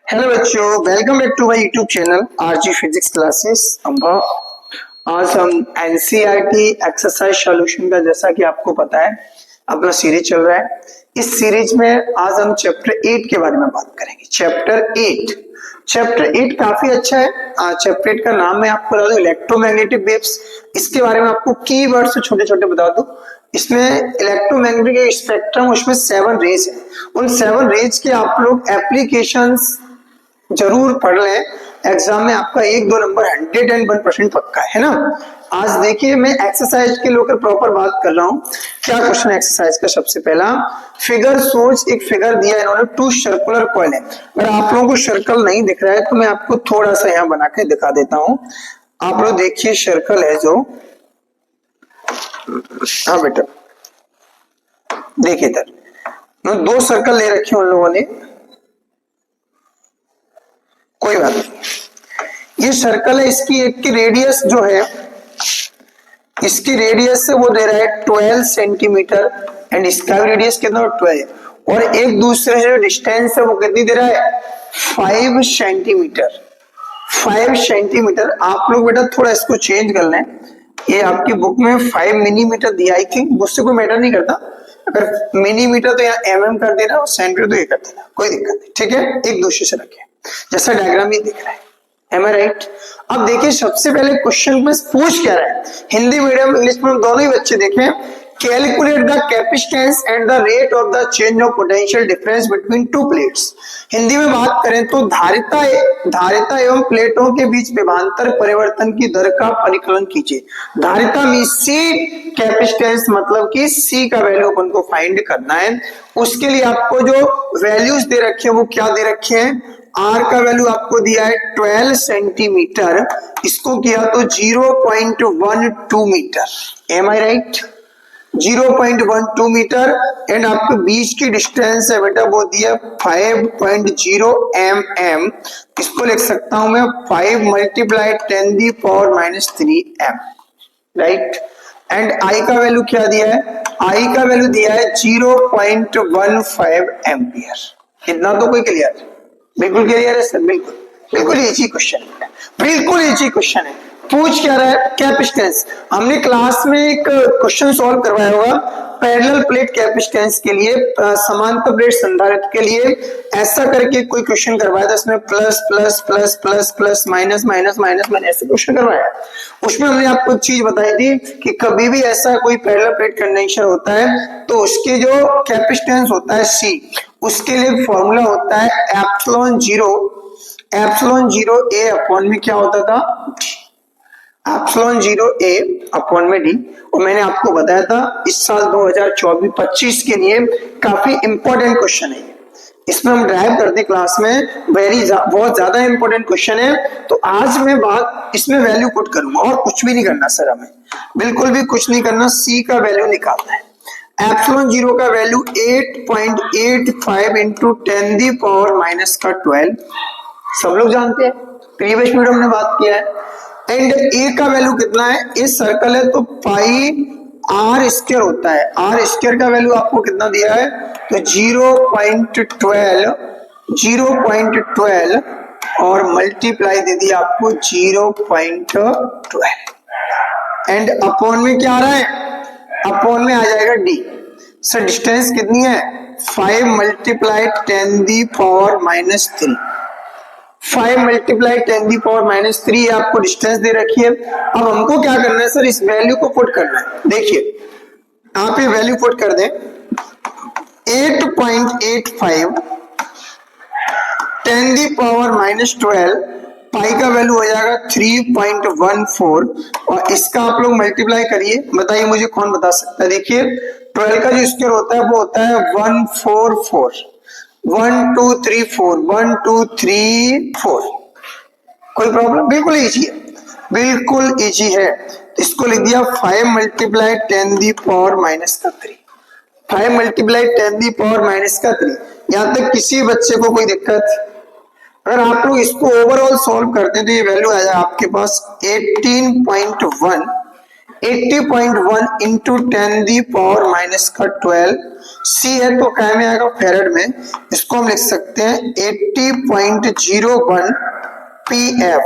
Hello बच्चों, welcome back to my YouTube channel RG physics classes Amba. आज हम NCERT exercise solution का, जैसा कि आपको पता है, अपना सीरीज चल रहा है। इस सीरीज में आज हम चैप्टर 8 के बारे में बात करेंगे। चैप्टर 8 काफी अच्छा है। चैप्टर 8 का नाम मैं आपको बता दूं, इलेक्ट्रोमैग्नेटिक वेव्स। इसके बारे में आपको की वर्ड से छोटे छोटे बता दूं। इसमें इलेक्ट्रोमैग्नेटिक स्पेक्ट्रम, उसमें 7 रेज है। उन 7 रेज के आप लोग एप्लीकेशंस जरूर पढ़ लें। एग्जाम में आपका 1-2 नंबर 101% पक्का है ना। आज देखिए, मैं एक्सरसाइज के लेकर प्रॉपर बात कर रहा हूँ। क्या क्वेश्चन एक्सरसाइज का? सबसे पहला फिगर सोच, एक फिगर दिया है इन्होंने, 2 सर्कुलर कॉइल है। अगर आप लोगों को सर्कल नहीं दिख रहा है तो मैं आपको थोड़ा सा यहाँ बना के दिखा देता हूँ। आप लोग देखिए, सर्कल है जो, हाँ बेटा देखिए इधर 2 सर्कल ले रखे उन लोगों ने। कोई बात नहीं, ये सर्कल है, इसकी एक की रेडियस जो है, इसकी रेडियस से वो दे रहा है 12 सेंटीमीटर एंड इसका रेडियस कितना 12, और एक दूसरे से डिस्टेंस है वो कितनी दे रहा है 5 सेंटीमीटर। 5 सेंटीमीटर। आप लोग बेटा थोड़ा इसको चेंज कर लें। ये आपकी बुक में 5 मिलीमीटर दिया, आई थिंक मुझसे कोई मैटर नहीं करता। अगर मिलीमीटर तो यहाँ एमएम कर देना और सेंटीमीटर तो ये कर देना, कोई दिक्कत नहीं, ठीक है। एक दूसरे से रखें, जैसा डायग्राम ये दिख रहा है। Am I right? अब देखिए, सबसे पहले क्वेश्चन में पूछ क्या रहा है, हिंदी मीडियम इंग्लिश मीडियम दोनों ही बच्चे देखें। Calculate the capacitance and the rate of the change of potential difference between two plates. Hindi में बात करें तो धारिता एवं प्लेटों के बीच विभवांतर परिवर्तन की दर का परिकलन कीजिए। धारिता में सी, कैपेसिटेंस मतलब कि सी का वैल्यू अपन को फाइंड करना है। उसके लिए आपको जो वैल्यूज दे रखे हैं वो क्या दे रखे हैं, आर का वैल्यू आपको दिया है 12 सेंटीमीटर, इसको किया तो 0.12 metre. Am I right? 0.12 metre. And आपको बीच की डिस्टेंस है बेटा वो दिया 5.0 mm। इसको लिख सकता हूं मैं 5 × 10⁻³ m, राइट। एंड आई का वैल्यू क्या दिया है, आई का वैल्यू दिया है 0.15 एम्पियर। इतना तो कोई क्लियर है? बिल्कुल क्लियर है सर, बिल्कुल बिल्कुल इजी क्वेश्चन है, बिल्कुल इजी क्वेश्चन है। पूछ क्या रहा है, कैपेसिटेंस। हमने क्लास में एक क्वेश्चन सॉल्व करवाया होगा पैरेलल प्लेट कैपेसिटेंस के लिए, समांतर प्लेट संधारित्र के लिए। ऐसा करके कोई क्वेश्चन करवाया था, इसमें plus plus plus plus plus minus minus minus minus ऐसे क्वेश्चन करवाया। उसमें हमने आपको एक चीज बताई थी कि कभी भी ऐसा कोई पैरेलल प्लेट कंडीशन होता है तो उसके जो कैपेसिटेंस होता है सी, उसके लिए फॉर्मूला होता है एप्सिलॉन जीरो ए अपॉन में क्या होता था, एप्सिलॉन 0 ए अपॉन में डी। और मैंने आपको बताया था इस साल 2024-25 के लिए काफी इंपॉर्टेंट क्वेश्चन है। इसमें हम ड्राइव करते क्लास में, बहुत ज्यादा इंपॉर्टेंट क्वेश्चन है। तो आज मैं बात इसमें वैल्यू पुट करूंगा और कुछ भी नहीं करना सर, हमें बिल्कुल भी कुछ नहीं करना। सी का वैल्यू निकालना है। एप्सिलॉन 0 का वैल्यू 8.85 इंटू 10⁻⁻12, सब लोग जानते हैं, प्रीवियस वीडियो में बात किया है। एंड ए का वैल्यू कितना है, इस सर्कल है तो पाई आर स्क्वायर होता है। आर स्क्वायर का वैल्यू आपको कितना दिया है तो 0.12 और मल्टीप्लाई दे दिया आपको 0.12। एंड अपॉन में क्या आ रहा है, अपॉन में आ जाएगा डी। सर डिस्टेंस कितनी है 5 × 10⁻³ 5 × 10⁻³ आपको डिस्टेंस दे रखी है। अब हमको क्या करना है सर, इस वैल्यू को पुट करना है। देखिए आप ये वैल्यू पुट कर दें 8.85 10⁻12, पाई का वैल्यू हो जाएगा 3.14 और इसका आप लोग मल्टीप्लाई करिए। बताइए मुझे कौन बता सकता है। देखिए 12 का जो स्क्वायर होता है वो होता है 144, 1 2 3 4, 1 2 3 4। कोई प्रॉब्लम? बिल्कुल इजी है, बिल्कुल इजी है। इसको लिख दिया 5 × 10⁻³ 5 × 10⁻³ यहां तक किसी बच्चे को कोई दिक्कत? अगर आप लोग इसको ओवरऑल सॉल्व करते हैं तो ये वैल्यू आ जाएगा आपके पास 18.1 80.1 इंटू 10 दी पावर माइनस का 12, सी है तो क्या में आएगा फेरेड में, इसको हम लिख सकते हैं 80.01 pf।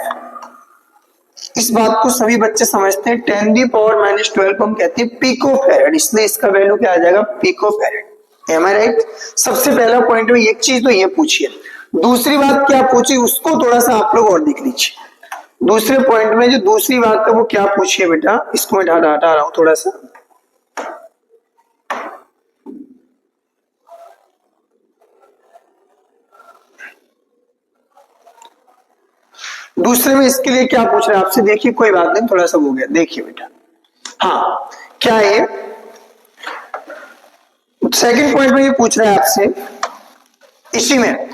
इस बात को सभी बच्चे समझते हैं, 10 दी पावर माइनस 12 को हम कहते हैं पिको फेरेड, इसलिए इसका वैल्यू क्या आ जाएगा पिको फेरेड। M I right? सबसे पहला पॉइंट में एक चीज तो ये पूछी है, दूसरी बात क्या पूछी उसको थोड़ा सा आप लोग और देख लीजिए। दूसरे पॉइंट में जो दूसरी बात है वो क्या पूछी है बेटा, इसको मैं हटा रहा हूं थोड़ा सा। दूसरे में इसके लिए क्या पूछ रहा है आपसे, देखिए कोई बात नहीं, थोड़ा सा हो गया, देखिए बेटा। हाँ क्या है, सेकंड पॉइंट में ये पूछ रहा है आपसे, इसी में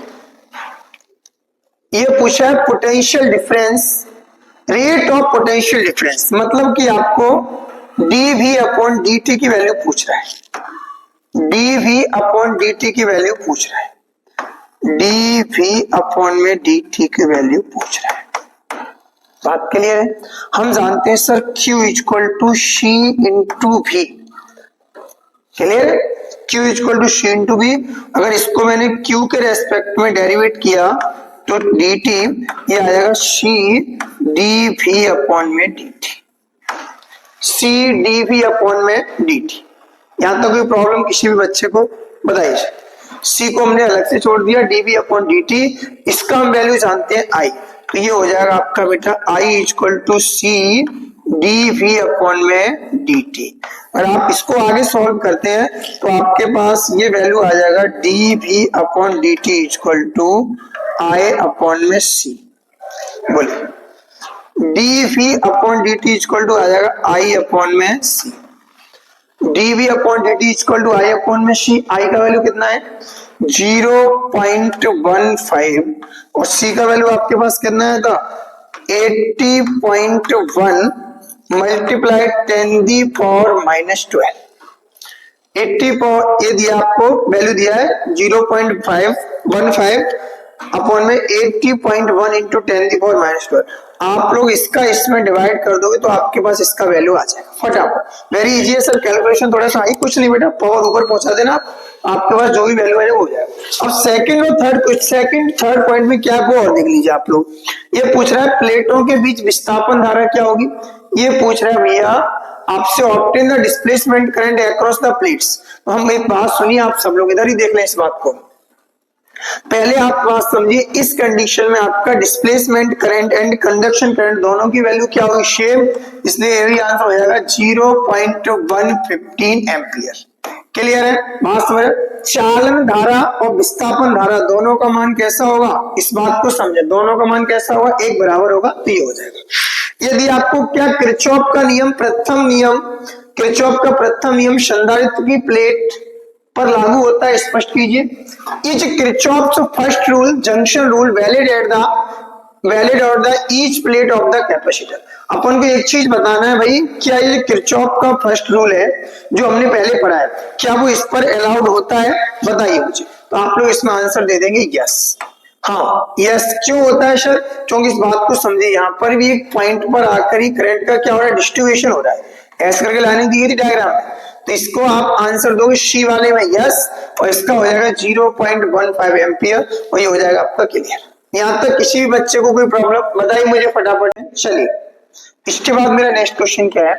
ये पूछा है potential difference, rate of potential difference, मतलब कि आपको dv अपॉन dt की वैल्यू पूछ रहा है, dv अपॉन dt की वैल्यू पूछ रहा है, dv अपॉन में dt की वैल्यू पूछ रहा है। बात क्लियर है? हम जानते हैं sir q equal to c into v, clear? q equal to c into v, अगर इसको मैंने q के रेस्पेक्ट में डेरिवेट किया तो dt ये आ जाएगा c dv अपॉन में dt, c dv अपॉन में dt। यहां तक कोई प्रॉब्लम किसी भी बच्चे को बताइए? c को हमने अलग से छोड़ दिया, dv अपॉन dt, इसका हम वैल्यू जानते हैं i, तो ये हो जाएगा आपका बेटा i equal to c dv upon में dt। अगर आप इसको आगे सॉल्व करते हैं तो आपके पास ये वैल्यू आ जाएगा dv upon dt equal to i upon में c। बोलिए dv upon dt equal to आ जाएगा i अपॉन में c, dv upon dt equal to i upon में c। i का वैल्यू कितना है 0.15 और c का वैल्यू आपके पास कितना है था 80.1 multiply 10 the power minus 12। 80 power ये दिया आपको, वैल्यू दिया है 0.515 अपॉन में 80.1 इंटू 10 दी पावर माइनस 12। आप लोग इसका इसमें डिवाइड कर दोगे तो आपके पास इसका वैल्यू आ जाएगा फटाफट। वेरी इजी है सर, कैलकुलेशन थोड़ा सा आई, कुछ नहीं बेटा, पावर ऊपर पहुंचा देना, आपके पास जो भी वैल्यू है वो हो जाएगा। अब सेकंड और थर्ड पॉइंट में क्या को और देख लीजिए आप लोग। ये पूछ रहा है प्लेटों के बीच विस्थापन धारा क्या होगी, ये पूछ रहा है भैया आपसे obtain the displacement current across the plates. तो हम एक बात सुनिए, आप सब लोग इधर ही देख लें इस बात को। पहले आप बात समझिए, इस कंडीशन में आपका displacement current and conduction current दोनों की वैल्यू क्या होगी सेम, इसलिए यही आंसर हो जाएगा 0.115 एम्पियर। क्लियर है बात समझ? चालन धारा और विस्थापन धारा दोनों का मान कैसा होगा, इस बात को समझे, दोनों का मान कैसा होगा, एक बराबर होगा, तो ये हो जाएगा। यदि आपको क्या किरचॉफ का नियम, किरचॉफ का प्रथम नियम संधारित्र की प्लेट पर लागू होता है, स्पष्ट कीजिए। Each Kirchhoff's first rule junction rule valid at the each plate of the capacitor. अपन को एक चीज बताना है भाई, क्या ये किरचॉफ का फर्स्ट रूल है जो हमने पहले पढ़ा है, क्या वो इस पर अलाउड होता है, बताइए मुझे। तो आप लोग इसमें आंसर दे देंगे यस। हाँ यस, क्यों होता है सर, क्योंकि इस बात को समझिए, यहाँ पर भी एक पॉइंट पर आकर ही करंट का क्या हो रहा है, डिस्ट्रीब्यूशन हो रहा है, ऐसे करके लाइनिंग दी गई थी डायग्राम में। तो इसको आप आंसर दोगे सी वाले में यस, और इसका हो जाएगा 0.15 एम्पियर, और ये हो जाएगा आपका क्लियर। यहाँ तक किसी भी बच्चे को कोई प्रॉब्लम बताइए मुझे फटाफट। चलिए इसके बाद मेरा नेक्स्ट क्वेश्चन क्या है,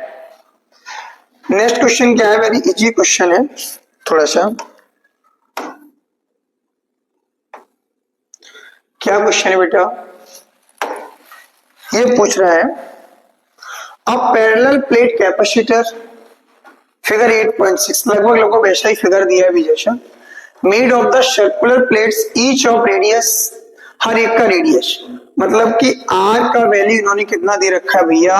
नेक्स्ट क्वेश्चन क्या है, वेरी इजी क्वेश्चन है थोड़ा सा। क्या क्वेश्चन है बेटा, ये पूछ रहा है अब पैरेलल प्लेट कैपेसिटर फिगर 8.6, लगभग ऐसा ही फिगर दिया है भी जैसा, made of the circular plates each of radius, हर एक का रेडियस, मतलब कि आर का वैल्यू इन्होंने कितना दे रखा है भैया,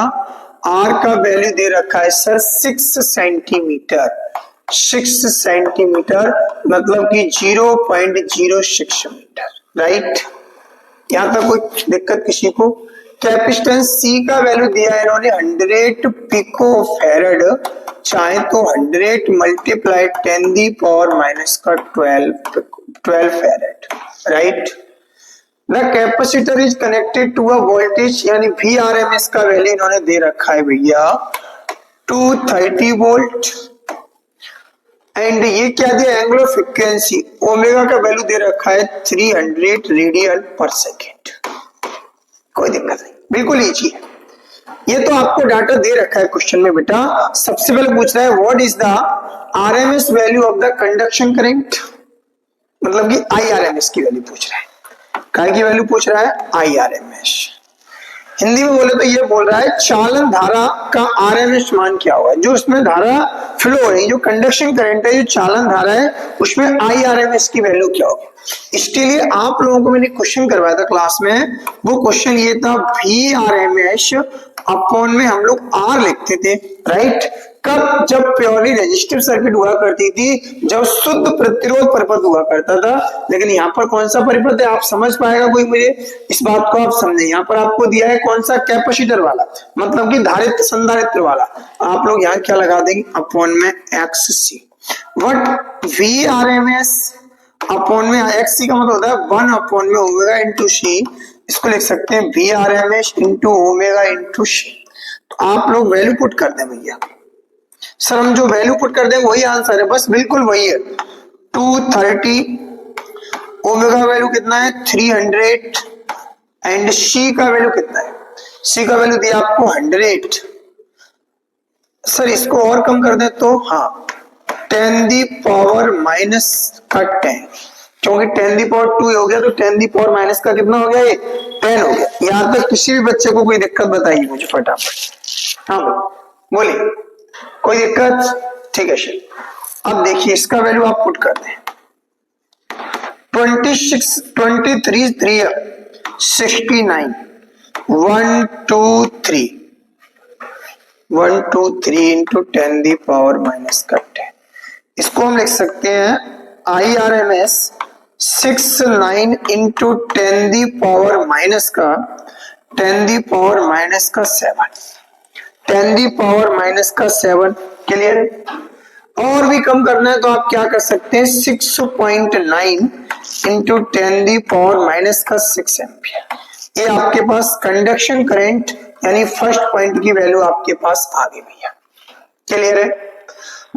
आर का वैल्यू दे रखा है सर 6 सेंटीमीटर, 6 सेंटीमीटर मतलब कि 0.06 मीटर, राइट। यहां तक कोई दिक्कत किसी को? कैपेसिटेंस सी का वैल्यू दिया है इन्होंने 100 पिको फैरेड, चाहे तो 100 मल्टीप्लाई 10 दी पावर माइनस का 12 farad, right. The capacitor is connected to a voltage, यानी VRMS का वैल्यू इन्होंने दे रखा है भैया 230 वोल्ट एंड ये क्या दिया एंगुलर फ्रीक्वेंसी ओमेगा का वैल्यू दे रखा है 300 रेडियन पर सेकेंड। कोई दिक्कत नहीं, बिल्कुल इजी है। ये तो आपको डाटा दे रखा है क्वेश्चन में बेटा। सबसे पहले पूछ रहा है what is the RMS value of the conduction current, मतलब कि आईआरएमएस की वैल्यू पूछ रहा है। काय की वैल्यू पूछ रहा है? आईआरएमएस। हिंदी में बोले तो ये बोल रहा है चालन धारा का आरएमएस मान क्या होगा, जो उसमें धारा फ्लो हो रही, जो कंडक्शन करंट है, जो चालन धारा है, उसमें आईआरएमएस की वैल्यू क्या होगी। इसके लिए आप लोगों को मैंने क्वेश्चन करवाया था क्लास में, वो क्वेश्चन ये था वी आरएमएस अपॉन में हम लोग आर लिखते थे, राइट। कब? जब प्योरली रेजिस्टिव सर्किट हुआ करती थी, जब शुद्ध प्रतिरोध परिपथ हुआ करता था। लेकिन यहाँ पर कौन सा परिपथ है आप समझ पाएगा कोई मुझे? इस बात को आप समझे। यहाँ पर आपको दिया है कौन सा? कैपेसिटर वाला, मतलब कि धारित्र संधारित्र वाला। आप लोग यहाँ क्या लगा देंगे? अपॉन में X C. What V R M S upon में एक्स सी का मतलब होता है 1 अपॉन में ओमेगा इंटू सी। इसको लिख सकते हैं V R M S into omega into C. तो आप लोग वैल्यू पुट कर दें भैया। सर हम जो वैल्यू पुट कर देंगे वही आंसर है, बस बिल्कुल वही है। 230 ओमेगा वैल्यू कितना है? 300 एंड सी का वैल्यू कितना है? सी का वैल्यू दिया आपको 100। सर इसको और कम कर दें तो हाँ 10 दी पावर माइनस का 10, क्योंकि 10 दी पावर 2 हो गया तो 10 दी पावर माइनस का कितना हो गया? ये 10 हो गया। यहाँ तक किसी भी बच्चे को कोई दिक्कत बताइए मुझे फटाफट। हाँ बोलिए, कोई दिक्कत? ठीक है चलिए। अब देखिए इसका वैल्यू आप पुट कर दें 26 23 3 69 1 2 3 1 2 3 इंटू 10 दी पावर माइनस का 10। इसको हम लिख सकते हैं I R M S 69 into 10 the power minus का 10 दी पावर माइनस का 7, 10 दी पावर माइनस का 7। क्लियर है? और भी कम करना है तो आप क्या कर सकते हैं 6.9 इंटू 10 दी पावर माइनस का 6 एम्पियर। ये आपके पास कंडक्शन करंट यानी फर्स्ट पॉइंट की वैल्यू आपके पास आ गई भैया। क्लियर है?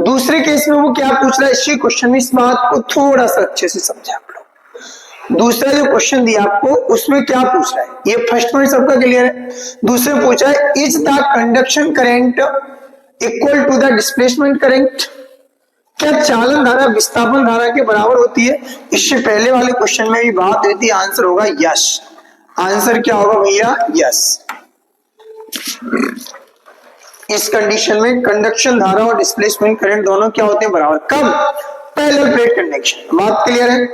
दूसरे केस में वो क्या पूछ रहा है इसी क्वेश्चन में, इस बात को थोड़ा सा अच्छे से समझे आप लोग। दूसरा जो क्वेश्चन दिया आपको उसमें क्या पूछ रहा है, ये फर्स्ट पॉइंट सबका क्लियर है। दूसरे पूछा है is the conduction current equal to the displacement current, क्या चालन धारा विस्थापन धारा के बराबर होती है? इससे पहले वाले क्वेश्चन में भी बात हुई थी, आंसर होगा यस। आंसर क्या होगा भैया? यस। इस कंडीशन में कंडक्शन धारा और डिस्प्लेसमेंट करंट दोनों क्या होते हैं? बराबर। कब? Parallel plate conduction. बात क्लियर है?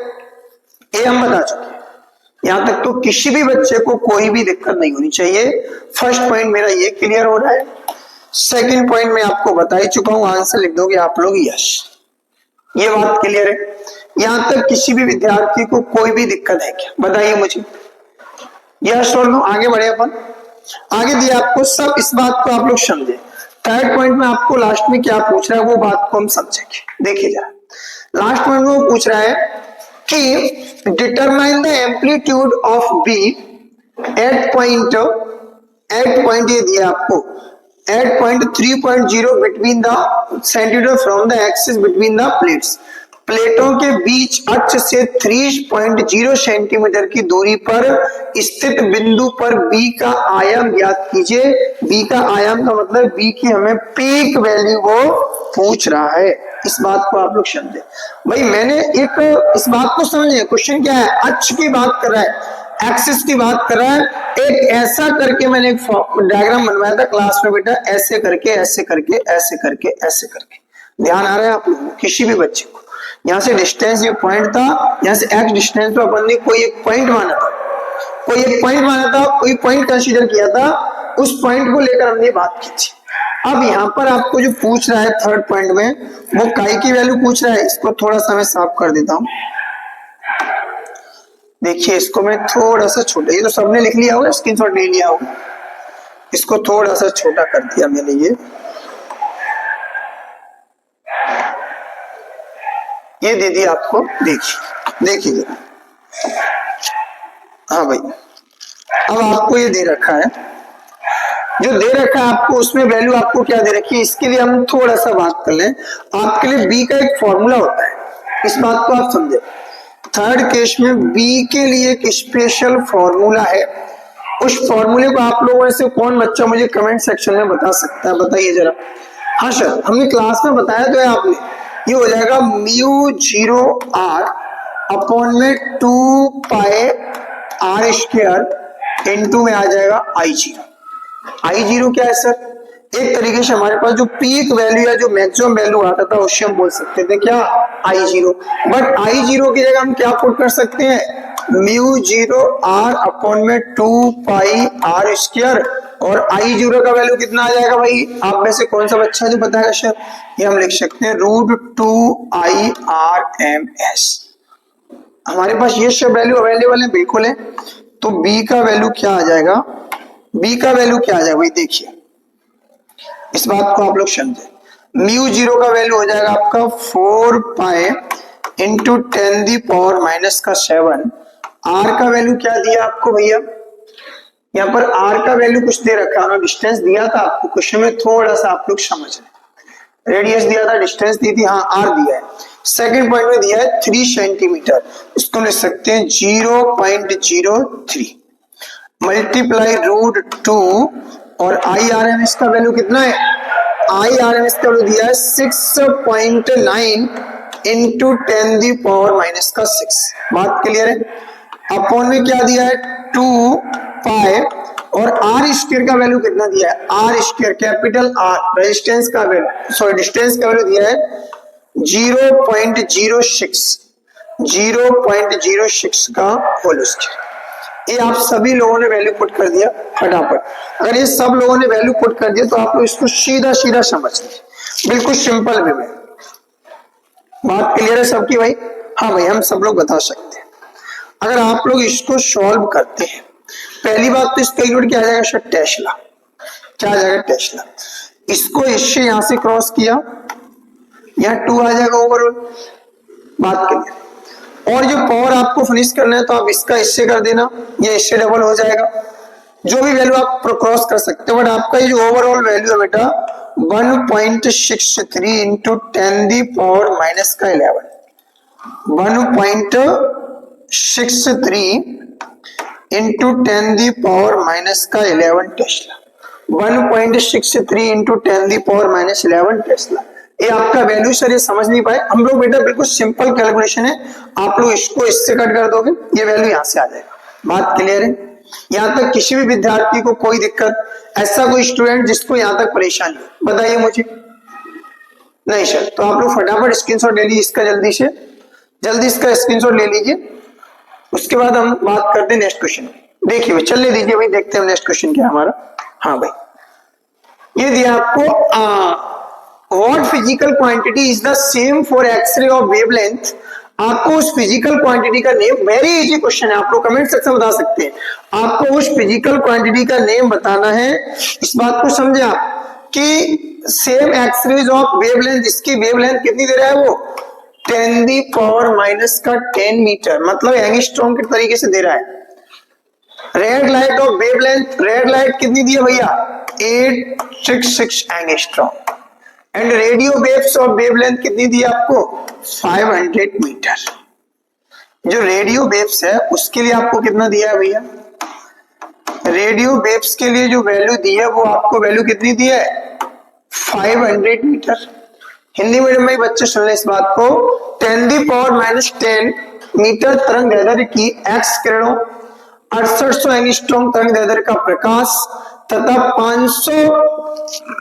ये हम बता चुके हैं। यहां तक तो किसी भी बच्चे को कोई भी दिक्कत नहीं होनी चाहिए। फर्स्ट पॉइंट मेरा ये क्लियर हो रहा है। सेकंड पॉइंट में आपको बता ही चुका हूं, आंसर लिख दोगे आप लोग यस। ये बात क्लियर है? यहां तक किसी भी विद्यार्थी को कोई भी दिक्कत है क्या? बताइए मुझे। यस और नो। आगे बढ़े अपन। आगे दिया आपको सब, इस बात को आप लोग समझे। थर्ड पॉइंट में आपको लास्ट में क्या पूछ रहा है वो बात को हम समझेंगे। देखिए जरा लास्ट पॉइंट में वो पूछ रहा है कि determine the amplitude of B at point ये दिया आपको at point 3.0 between the centimetre from the axis between the plates. प्लेटों के बीच अक्ष से 3.0 सेंटीमीटर की दूरी पर स्थित बिंदु पर बी का आयाम ज्ञात कीजिए। बी का आयाम का मतलब बी की हमें पीक वैल्यू वो पूछ रहा है। इस बात को आप लोग समझे भाई। मैंने एक इस बात को समझे, क्वेश्चन क्या है? अक्ष की बात कर रहा है, एक्सिस की बात कर रहा है। एक ऐसा करके मैंने एक डायग्राम बनवाया था क्लास में बेटा, ऐसे करके ऐसे करके ऐसे करके ऐसे करके। ध्यान आ रहा है आप लोगों को? किसी भी बच्चे को यहाँ से डिस्टेंस ये पॉइंट था, यहाँ से एक्स डिस्टेंस पे अपन ने कोई एक पॉइंट माना था, कोई एक पॉइंट माना था, कोई पॉइंट कंसीडर किया था, उस पॉइंट को लेकर हमने बात की थी। अब यहाँ पर आपको जो पूछ रहा है थर्ड पॉइंट में वो काई की वैल्यू पूछ रहा है। इसको थोड़ा सा मैं साफ कर देता हूँ। देखिए इसको मैं थोड़ा सा छोटा, ये तो सबने लिख लिया होगा, स्क्रीनशॉट ले लिया होगा। इसको थोड़ा सा छोटा कर दिया मैंने। ये दे दिया आपको। देखिए हाँ भाई, अब आपको ये दे रखा है जो दे रखा है आपको उसमें वैल्यू आपको क्या दे रखी है, इसके लिए हम थोड़ा सा बात कर लें। आपके लिए बी का एक फॉर्मूला होता है, इस बात को आप समझे। थर्ड केस में बी के लिए एक स्पेशल फॉर्मूला है, उस फॉर्मूले को आप लोगों में से कौन बच्चा मुझे कमेंट सेक्शन में बता सकता है, बताइए जरा। हाँ सर, हमने क्लास में बताया तो है आपने, ये हो जाएगा म्यू 0 r अपॉन में 2 पाई r स्क्वायर इनटू में आ जाएगा I0 क्या है सर, एक तरीके से हमारे पास जो पीक वैल्यू या जो मैक्सिमम वैल्यू आता था उससे हम बोल सकते थे क्या, I0। बट I0 की जगह हम क्या पुट कर सकते हैं, म्यू 0 r अपॉन में 2 पाई r स्क्वायर, और I0 का वैल्यू कितना आ जाएगा भाई, आप में से कौन सा बच्चा जो बताएगा सर, ये हम लिख सकते हैं √2IRMS। हमारे पास ये सब वैल्यू अवेलेबल है, बिल्कुल है। तो बी का वैल्यू क्या आ जाएगा, बी का वैल्यू क्या आ जाएगा भाई, देखिए इस बात को आप लोग समझे। म्यू 0 का वैल्यू हो जाएगा आपका 4 पाई इंटू 10⁻⁻⁷। आर का वैल्यू क्या दिया आपको भैया, यहाँ पर आर का वैल्यू कुछ दे रखा है, डिस्टेंस दिया था आपको क्वेश्चन में, थोड़ा सा आप लोग समझ रहे, रेडियस दिया था, डिस्टेंस दी थी, हाँ आर दिया है। सेकंड पॉइंट में दिया है 3 सेंटीमीटर, इसको हम लिख सकते हैं 0.03 मल्टीप्लाई √2, और IRMS का वैल्यू कितना है, IRMS का वैल्यू दिया है 6.9 इंटू 10⁻⁻⁶। बात क्लियर है। अपॉन में क्या दिया है 2 पाई, और आर स्क्वायर का वैल्यू कितना दिया है, R square capital R, resistance का वैल्यू सॉरी डिस्टेंस का वैल्यू दिया है 0.06 का होल स्क्वायर। ये आप सभी लोगों ने वैल्यू पुट कर दिया फटाफट। अगर ये सब लोगों ने वैल्यू पुट कर दिया तो आप लोग इसको सीधा सीधा समझ लीजिए, बिल्कुल सिंपल वे में। बात क्लियर है सबकी भाई, हाँ भाई हम सब लोग बता सकते हैं। अगर आप लोग इसको सॉल्व करते हैं, पहली बात तो इसका यूनिट क्या आ जाएगा सर, टेस्ला। क्या आ जाएगा, टेस्ला। इसको इससे यहां से क्रॉस किया, यहाँ 2 आ जाएगा ओवरऑल। बात क्लियर। और जो पावर आपको फिनिश करना है तो आप इसका इससे कर देना, ये इससे डबल हो जाएगा, जो भी वैल्यू आप क्रॉस कर सकते हो। बट आपका ये जो ओवरऑल वैल्यू है बेटा 1.63 into 10⁻⁻11 1.63 into 10⁻⁻11 Tesla, 1.63 into 10⁻⁻11 Tesla. ये आपका वैल्यू सर ये समझ नहीं पाए हम लोग बेटा, बिल्कुल सिंपल कैलकुलेशन है, आप लोग इसको इससे कट कर दोगे, ये वैल्यू यहां से आ जाएगा। बात क्लियर है। यहाँ तक किसी भी विद्यार्थी को कोई दिक्कत, ऐसा कोई स्टूडेंट जिसको यहाँ तक परेशानी हो बताइए मुझे, नहीं सर। तो आप लोग फटाफट स्क्रीनशॉट ले लीजिए इसका, जल्दी इसका स्क्रीनशॉट ले लीजिए। उसके बाद हम बात करते हैं नेक्स्ट क्वेश्चन। देखिए भाई, चलने दीजिए भाई, देखते हैं नेक्स्ट क्वेश्चन क्या है हमारा। हाँ भाई, ये दिया आपको what physical quantity is the same for X-ray of wavelength। आपको उस फिजिकल क्वांटिटी का नेम, वेरी इजी क्वेश्चन है, आप लोग कमेंट सेक्शन में बता सकते हैं। आपको उस फिजिकल क्वांटिटी का नेम बताना है। इस बात को समझे आप कि सेम एक्सरेज ऑफ वेवलेंथ, इसकी वेवलेंथ कितनी दे रहा है वो 10⁻⁻10 मीटर, मतलब एंगस्ट्रॉम के तरीके से दे रहा है। Red light of wavelength, red light कितनी दी है भैया 866 angstrom, and radio waves of wavelength कितनी दी आपको 500 मीटर। जो रेडियो वेव्स है उसके लिए आपको कितना दिया है भैया, रेडियो वेव्स के लिए जो वैल्यू दी है वो आपको वैल्यू कितनी दी है 500 मीटर। हिंदी मीडियम में बच्चे सुन ले इस बात को, 10⁻⁻10 मीटर तरंग दैर्ध्य की एक्स किरणों, 6800 एंगस्ट्रॉम तरंग दैर्ध्य का प्रकाश तथा 500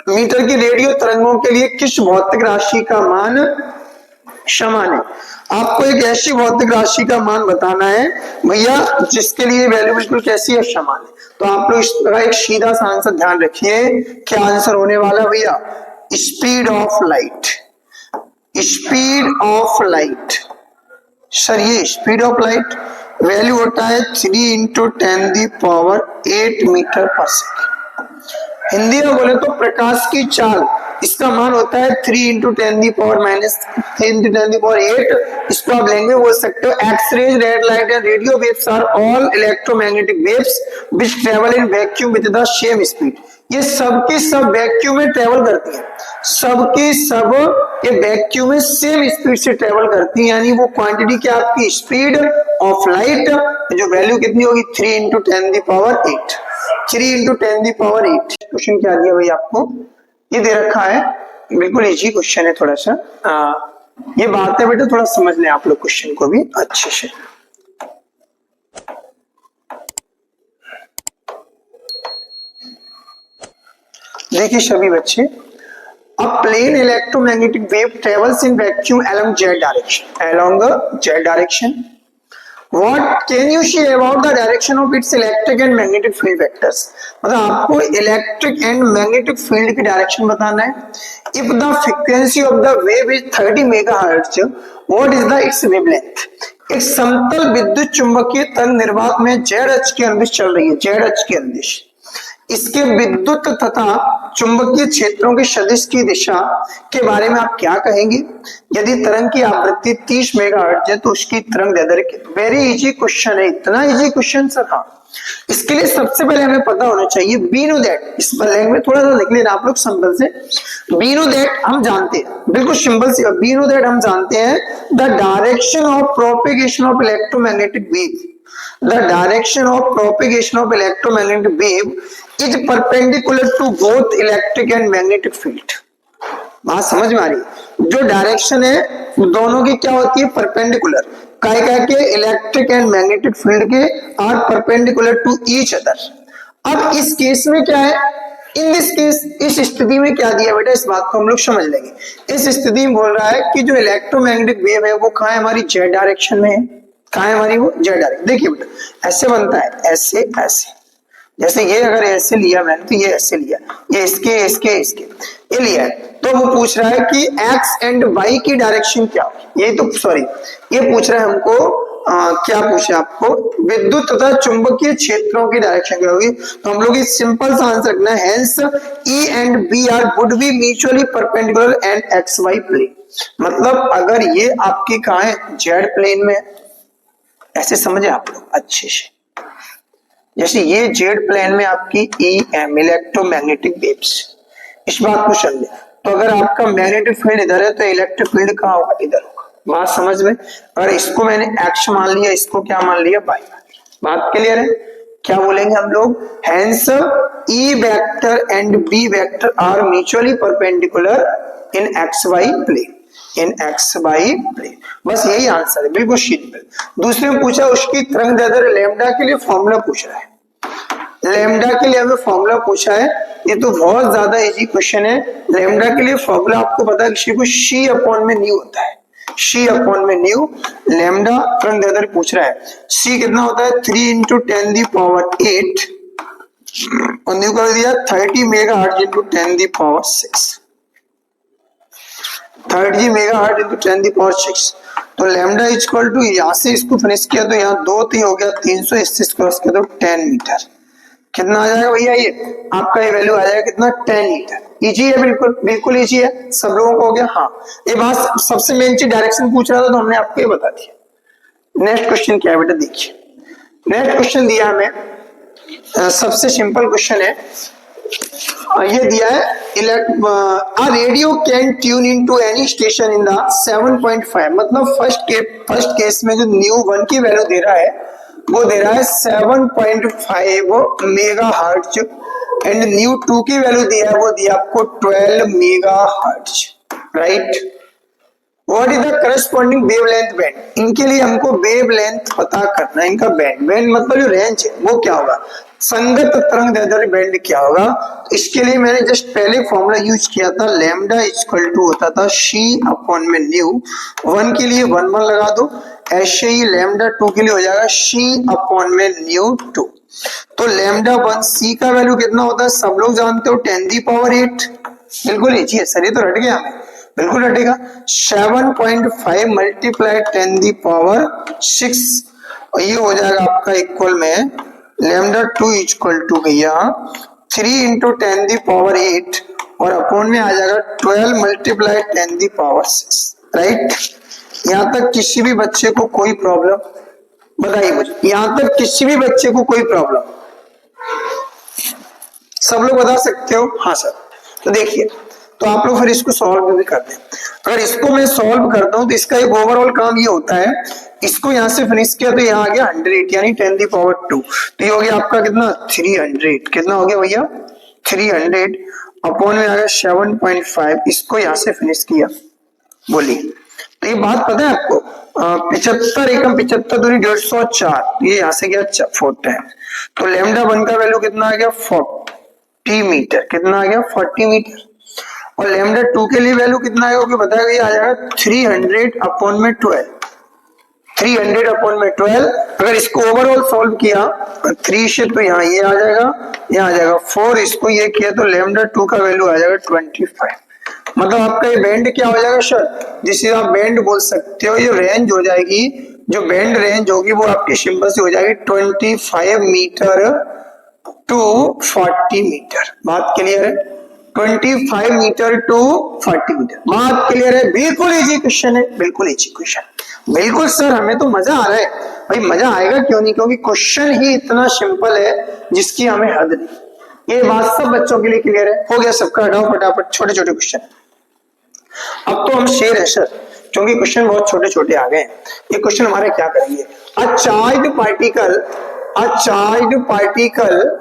मीटर की रेडियो तरंगों के लिए किस भौतिक राशि का मान समान है। आपको एक ऐसी भौतिक राशि का मान बताना है भैया जिसके लिए वैल्यू बिल्कुल कैसी है, समान है। तो आप लोग इस तरह एक सीधा सा आंसर ध्यान रखिए, क्या आंसर होने वाला भैया, speed of light. Speed of light sir, ये स्पीड ऑफ लाइट वैल्यू होता है 3 इंटू 10⁸ मीटर पर सेकेंड। हिंदी में बोले तो प्रकाश की चाल इसका मान होता है 3 इंटू 10⁻⁻8। इसको आप लैंग्वेज बोल सकते हो X rays, red light and radio waves are all electromagnetic waves which travel in vacuum with the same speed. ये सब की सब वैक्यूम में ट्रेवल करती है, सबकी सब ये वैक्यूम में सेम स्पीड से ट्रेवल करती है, यानी वो क्वांटिटी क्या आपकी स्पीड ऑफ लाइट जो वैल्यू कितनी होगी 3 इंटू 10⁸। 3 इंटू 10⁸। क्वेश्चन क्या दिया भाई आपको, ये दे रखा है, बिल्कुल इजी क्वेश्चन है, थोड़ा सा ये बात है बेटा थोड़ा समझ लें आप लोग क्वेश्चन को भी अच्छे से। देखिए सभी बच्चे, a plane electromagnetic wave travels in vacuum along z direction. What can you say about the direction of its electric and magnetic field vectors? मतलब आपको इलेक्ट्रिक एंड मैग्नेटिक फील्ड की डायरेक्शन बताना है। If the frequency of the wave is 30 megahertz, what is the its wavelength? एक समतल विद्युत चुंबकीय तरंग निर्वात में जेड अक्ष की अंदिश चल रही है, जेड अक्ष की अंदिश, इसके विद्युत तथा चुंबकीय क्षेत्रों की सदिश की दिशा के बारे में आप क्या कहेंगे? यदि तरंग की आवृत्ति 30 मेगाहर्ट्ज है तो उसकी तरंग दैर्ध्य। वेरी इजी क्वेश्चन है, इतना इजी क्वेश्चन सर। हाँ, इसके लिए सबसे पहले हमें पता होना चाहिए वी नो दैट, इस लैंग्वेज में थोड़ा सा लिख लेना आप लोग सिंपल से। वी नो दैट हम जानते हैं, बिल्कुल सिंपल सी, वी नो दैट हम जानते हैं the direction of propagation of electromagnetic wave, the direction of propagation of electromagnetic wave is perpendicular to both electric and magnetic field। बात समझ में आ रही है? जो डायरेक्शन है दोनों की क्या होती है? परपेंडिकुलर। काय के इलेक्ट्रिक एंड मैग्नेटिक फील्ड के are perpendicular to each other. अब इस केस में क्या है? इन दिस केस, इस स्थिति में क्या दिया बेटा, इस बात को हम लोग समझ लेंगे। इस स्थिति में बोल रहा है कि जो इलेक्ट्रोमैग्नेटिक वेव है वो कहाँ है? हमारी जेड डायरेक्शन में है। कहाँ है हमारी वो? Z direction. देखिए बेटा ऐसे बनता है, ऐसे ऐसे, जैसे ये अगर ऐसे लिया मैंने तो ये ऐसे लिया, ये इसके ये लिया है, तो वो पूछ रहा है कि एक्स एंड वाई की डायरेक्शन क्या होगी। ये तो सॉरी, ये पूछ रहा है हमको क्या पूछा आपको? विद्युत तथा चुंबकीय क्षेत्रों की डायरेक्शन क्या होगी। तो हम लोग इस सिंपल सा आंसर रखना है, hence E and B are would be mutually perpendicular and X Y plane. मतलब अगर ये आपकी कहाँ है? जेड प्लेन में, ऐसे समझे आप लोग अच्छे से। जैसे ये जेड प्लेन में आपकी ई एम इलेक्ट्रोमैग्नेटिक वेव्स, इस बात को समझे। तो अगर आपका मैग्नेटिक फील्ड इधर है तो इलेक्ट्रिक फील्ड कहाँ होगा? इधर होगा। बात समझ में? अगर इसको मैंने एक्स मान लिया, इसको क्या मान लिया? वाई मान लिया। बात क्लियर है? क्या बोलेंगे हम लोग? Hence E vector and B vector are mutually perpendicular in X Y plane, in X Y plane. बस यही आंसर है, बिल्कुल सिंपल। दूसरे में पूछा उसकी तरंग दैर्ध्य लैम्डा के लिए फॉर्मूला पूछ रहा है, लैम्डा के लिए हमें फॉर्मूला पूछा है। ये तो बहुत ज्यादा इजी क्वेश्चन है। लैम्डा के लिए फॉर्मूला आपको पता है कि सी अपॉन में न्यू होता है, सी अपॉन में न्यू। लैम्डा तरंग दैर्ध्य पूछ रहा है, सी कितना होता है? 3 इंटू 10⁸ और न्यू कर दिया 30 मेगाहर्ट्ज इंटू 10⁶, 30 मेगाहर्ट्ज इंटू 10⁶। तो लैम्डा इक्वल टू, यहाँ से इसको फिनिश किया तो यहाँ 2 3 हो गया 300, इससे क्रॉस किया तो 10 मीटर। कितना आ जाएगा भैया? ये आपका ये वैल्यू आ जाएगा कितना? 10 मीटर। इजी है, बिल्कुल बिल्कुल इजी है, सब लोगों को हो गया। हाँ, ये बात सबसे मेन चीज डायरेक्शन पूछ रहा था तो हमने आपको ये बता दिया। नेक्स्ट क्वेश्चन क्या है बेटा? देखिए नेक्स्ट क्वेश्चन दिया हमें, सबसे सिंपल क्वेश्चन है, ये दिया है a radio can tune into any station in the 7.5। मतलब फर्स्ट केस में जो न्यू 1 की वैल्यू दे रहा है वो दे रहा है 7.5 मेगाहर्ट्ज एंड न्यू 2 की वैल्यू दिया है वो दिया आपको 12 megahertz, right. What is the corresponding wavelength band? इनके लिए हमको वेवलेंथ पता करना है, इनका बैंड मतलब जो रेंज है वो क्या होगा, संगत तरंग दैर्ध्य बैंड क्या होगा। इसके लिए मैंने जस्ट पहले फॉर्मूला यूज किया था, लैम्डा इक्वल टू होता था सी अपॉन में न्यू। 1 के लिए 1 1 लगा दो, ऐसे ही लैम्डा 2 के लिए हो जाएगा सी अपॉन में न्यू 2। तो लैम्डा 1 सी का वैल्यू कितना होता है? सब लोग जानते हो 10⁸। बिल्कुल इजी है सर, ये तो रट गया हमें, बिल्कुल रटेगा। 7.5 मल्टीप्लाई 10⁶, और ये हो जाएगा आपका इक्वल में लैम्डा 2 इक्वल टू भैया 3 इंटू 10⁸ और अपॉन में आ जाएगा 12 मल्टीप्लाई 10 दी पावर 6, राइट। यहां तक किसी भी बच्चे को कोई प्रॉब्लम, बताइए मुझे, यहां तक किसी भी बच्चे को कोई प्रॉब्लम? सब लोग बता सकते हो? हाँ सर। तो देखिए, तो आप लोग फिर इसको सॉल्व भी कर दें। अगर इसको मैं सॉल्व करता हूं तो इसका एक ओवरऑल काम ये होता है, इसको यहां से फिनिश किया तो यहाँ आ गया 100 यानी 10 दी पावर 2, तो ये हो गया आपका कितना 300। कितना हो गया भैया 300 अपॉन में आ गया 7.5, इसको यहां से फिनिश किया। बोलिए, तो ये बात पता है आपको, 75 एकम 75 दूनी 104, ये यहां से गया 4 टाइम, तो लैम्डा 1 का वैल्यू कितना आ गया 40 मीटर। कितना आ गया 40 मीटर। और लैम्डा 2 के लिए वैल्यू कितना आएगा वो बताया, ये आ जाएगा 300 अपॉन में 12, 300 अपॉन में 12। अगर इसको ओवरऑल सॉल्व किया 3 से तो यहाँ ये आ जाएगा, यहाँ आ जाएगा 4, इसको ये किया तो लैम्डा 2 का वैल्यू आ जाएगा 25। मतलब आपका ये बैंड क्या हो जाएगा सर, जिसे आप बैंड बोल सकते हो, ये रेंज हो जाएगी, जो बैंड रेंज होगी वो आपकी सिंपल से हो जाएगी 25 मीटर टू 40 मीटर। बात क्लियर है? 25 मीटर टू 40 मीटर, बात क्लियर है? बिल्कुल इजी क्वेश्चन है, बिल्कुल इजी क्वेश्चन। बिल्कुल सर, हमें तो मजा आ रहा है। भाई मजा आएगा क्यों नहीं, क्योंकि क्वेश्चन ही इतना सिंपल है जिसकी हमें हद नहीं। ये बात सब बच्चों के लिए क्लियर है? हो गया सबका? हटाओ फटाफट छोटे छोटे क्वेश्चन। अब तो हम शेर है सर, क्योंकि क्वेश्चन बहुत छोटे छोटे आ गए। ये क्वेश्चन हमारे क्या करेंगे, a charged particle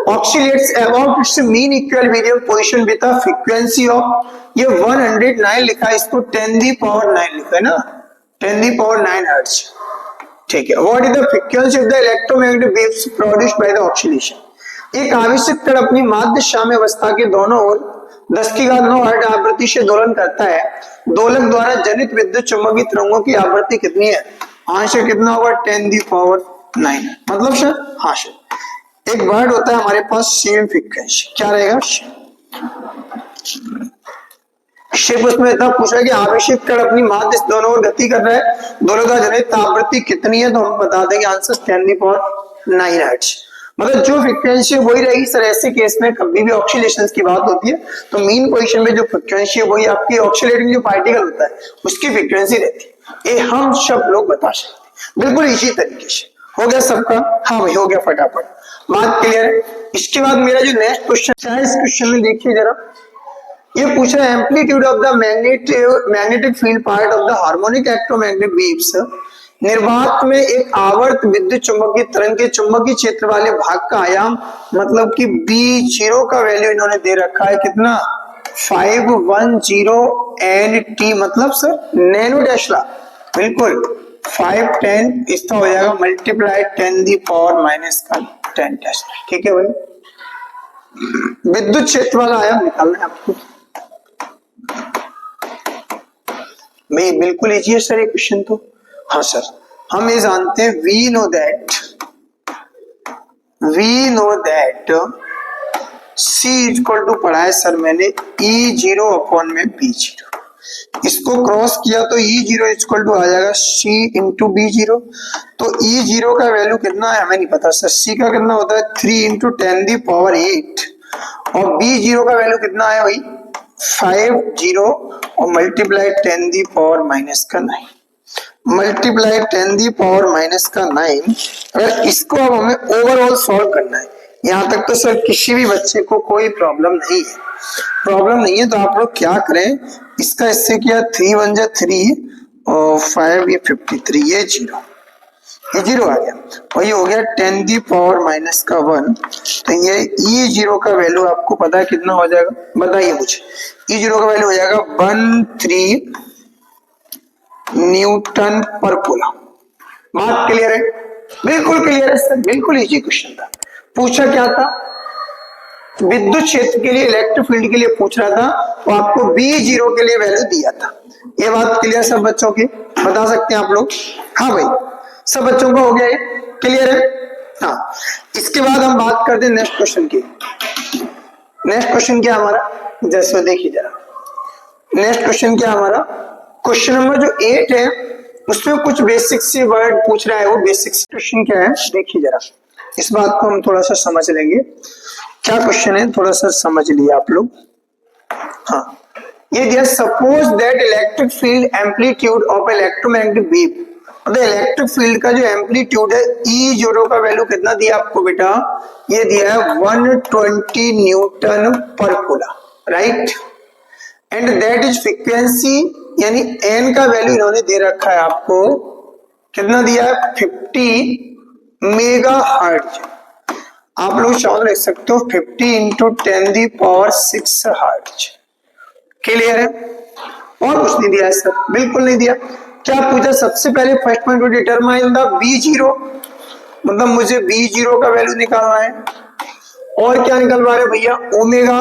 oscillates about its mean equilibrium position with a frequency of, ये 109 लिखा है, इसको 10 दी पावर 9 लिखा है ना, 10 दी पावर 9 हर्ट्ज। ठीक है, what is the frequency of the electromagnetic waves produced by the oscillation. एक आवेशित कण अपनी माध्य श्याम्य अवस्था के दोनों ओर 10⁹ हर्ट्ज आवृत्ति से दोलन करता है। दोलक द्वारा जनित विद्युत चुंबकीय तरंगों की आवृत्ति कितनी है? आंसर कितना होगा 10 दी पावर 9। मतलब सर, हाँ सर, एक वर्ड होता है हमारे पास सेम फ्रीक्वेंसी, क्या रहेगा शिव। उसमें इतना पूछा कि आवेशित कण अपनी माध्य दोनों ओर गति कर रहा है, दोनों का जनित आवृत्ति कितनी है, तो हम बता देंगे आंसर 10 दी पावर 9 हर्ट्ज। मतलब जो फ्रीक्वेंसी वही रहेगी सर। ऐसे केस में कभी भी ऑक्सीलेशन की बात होती है तो मीन पोजीशन में जो फ्रीक्वेंसी है वही आपकी ऑक्सीलेटिंग जो पार्टिकल होता है उसकी फ्रीक्वेंसी रहती है। ये हम सब लोग बता सकते हैं बिल्कुल इसी तरीके से। हो गया सबका? हाँ भाई हो गया, फटाफट बात क्लियर है। इसके बाद मेरा जो नेक्स्ट क्वेश्चन है, इस क्वेश्चन में देखिए जरा, ये पूछ रहा है amplitude of the magnetic field part of the harmonic electromagnetic waves. निर्वात में एक आवर्त विद्युत चुंबकीय तरंग के चुंबकीय क्षेत्र वाले भाग का आयाम, मतलब कि B0 का वैल्यू इन्होंने दे रखा है कितना 510 nt, मतलब सर नैनो टेस्ला। बिल्कुल 510 इसका हो जाएगा मल्टीप्लाई 10 दी पावर माइनस का 10 टेस्ला। ठीक है भाई, विद्युत क्षेत्र वाला आयाम निकालना है आपको भाई। बिल्कुल इजी है सर ये क्वेश्चन तो। हाँ सर, हम ये जानते हैं we know that C equal to पढ़ा है सर मैंने E0 अपॉन में B0। इसको क्रॉस किया तो E0 इक्वल टू आ जाएगा C इंटू B0। तो E0 का वैल्यू कितना है हमें नहीं पता सर। C का कितना होता है 3 इंटू 10 दी पावर 8 और B0 का वैल्यू कितना है भाई 50 और मल्टीप्लाई 10 दी पावर माइनस का 9, मल्टीप्लाई 10 दी पावर माइनस का 9। अगर इसको अब हमें ओवरऑल सॉल्व करना है, यहाँ तक तो सर किसी भी बच्चे को कोई प्रॉब्लम नहीं है। तो आप लोग क्या करें, इसका इससे किया 3 1 जा 3 और 5 ये 53, ये 0 आ गया और ये हो गया 10 दी पावर माइनस का 1। तो ये E0 का वैल्यू आपको पता है कितना हो जाएगा, बताइए मुझे। E0 का वैल्यू हो जाएगा 13 न्यूटन पर कूलम। बात क्लियर है? बिल्कुल क्लियर है सर, बिल्कुल इजी क्वेश्चन था। पूछा क्या था, विद्युत क्षेत्र के लिए इलेक्ट्रिक फील्ड के लिए पूछ रहा था, तो आपको B0 के लिए वैल्यू दिया था। ये बात क्लियर सब बच्चों की, बता सकते हैं आप लोग? हाँ भाई, सब बच्चों को हो गया, ये क्लियर है? हाँ, इसके बाद हम बात करते हैं नेक्स्ट क्वेश्चन की। नेक्स्ट क्वेश्चन क्या हमारा, जैसे देखिए जरा, नेक्स्ट क्वेश्चन क्या हमारा, क्वेश्चन नंबर जो 8 है उसमें कुछ बेसिक से वर्ड पूछ रहा है। वो बेसिक क्वेश्चन क्या है देखिए जरा, इस बात को हम थोड़ा सा समझ लेंगे। क्या क्वेश्चन है थोड़ा सा समझ लिए आप लोग। हाँ, ये दिया suppose that electric field amplitude of electromagnetic wave, मतलब इलेक्ट्रिक फील्ड का जो एम्पलीट्यूड है ई जीरो का वैल्यू कितना दिया आपको बेटा, ये दिया है 120 न्यूटन पर coulomb, right. And that is frequency, यानी एन का वैल्यू इन्होंने दे रखा है आपको, कितना दिया है 50 मेगा हर्ट्ज। आप लोग चाहो लिख सकते हो 50 इंटू 10⁶ हर्ट्ज। क्लियर है? और कुछ नहीं दिया है सर, बिल्कुल नहीं दिया। क्या पूछा सबसे पहले, first point to determine the B zero, मतलब मुझे बी जीरो का वैल्यू निकालना है। और क्या निकलवा रहे भैया, ओमेगा,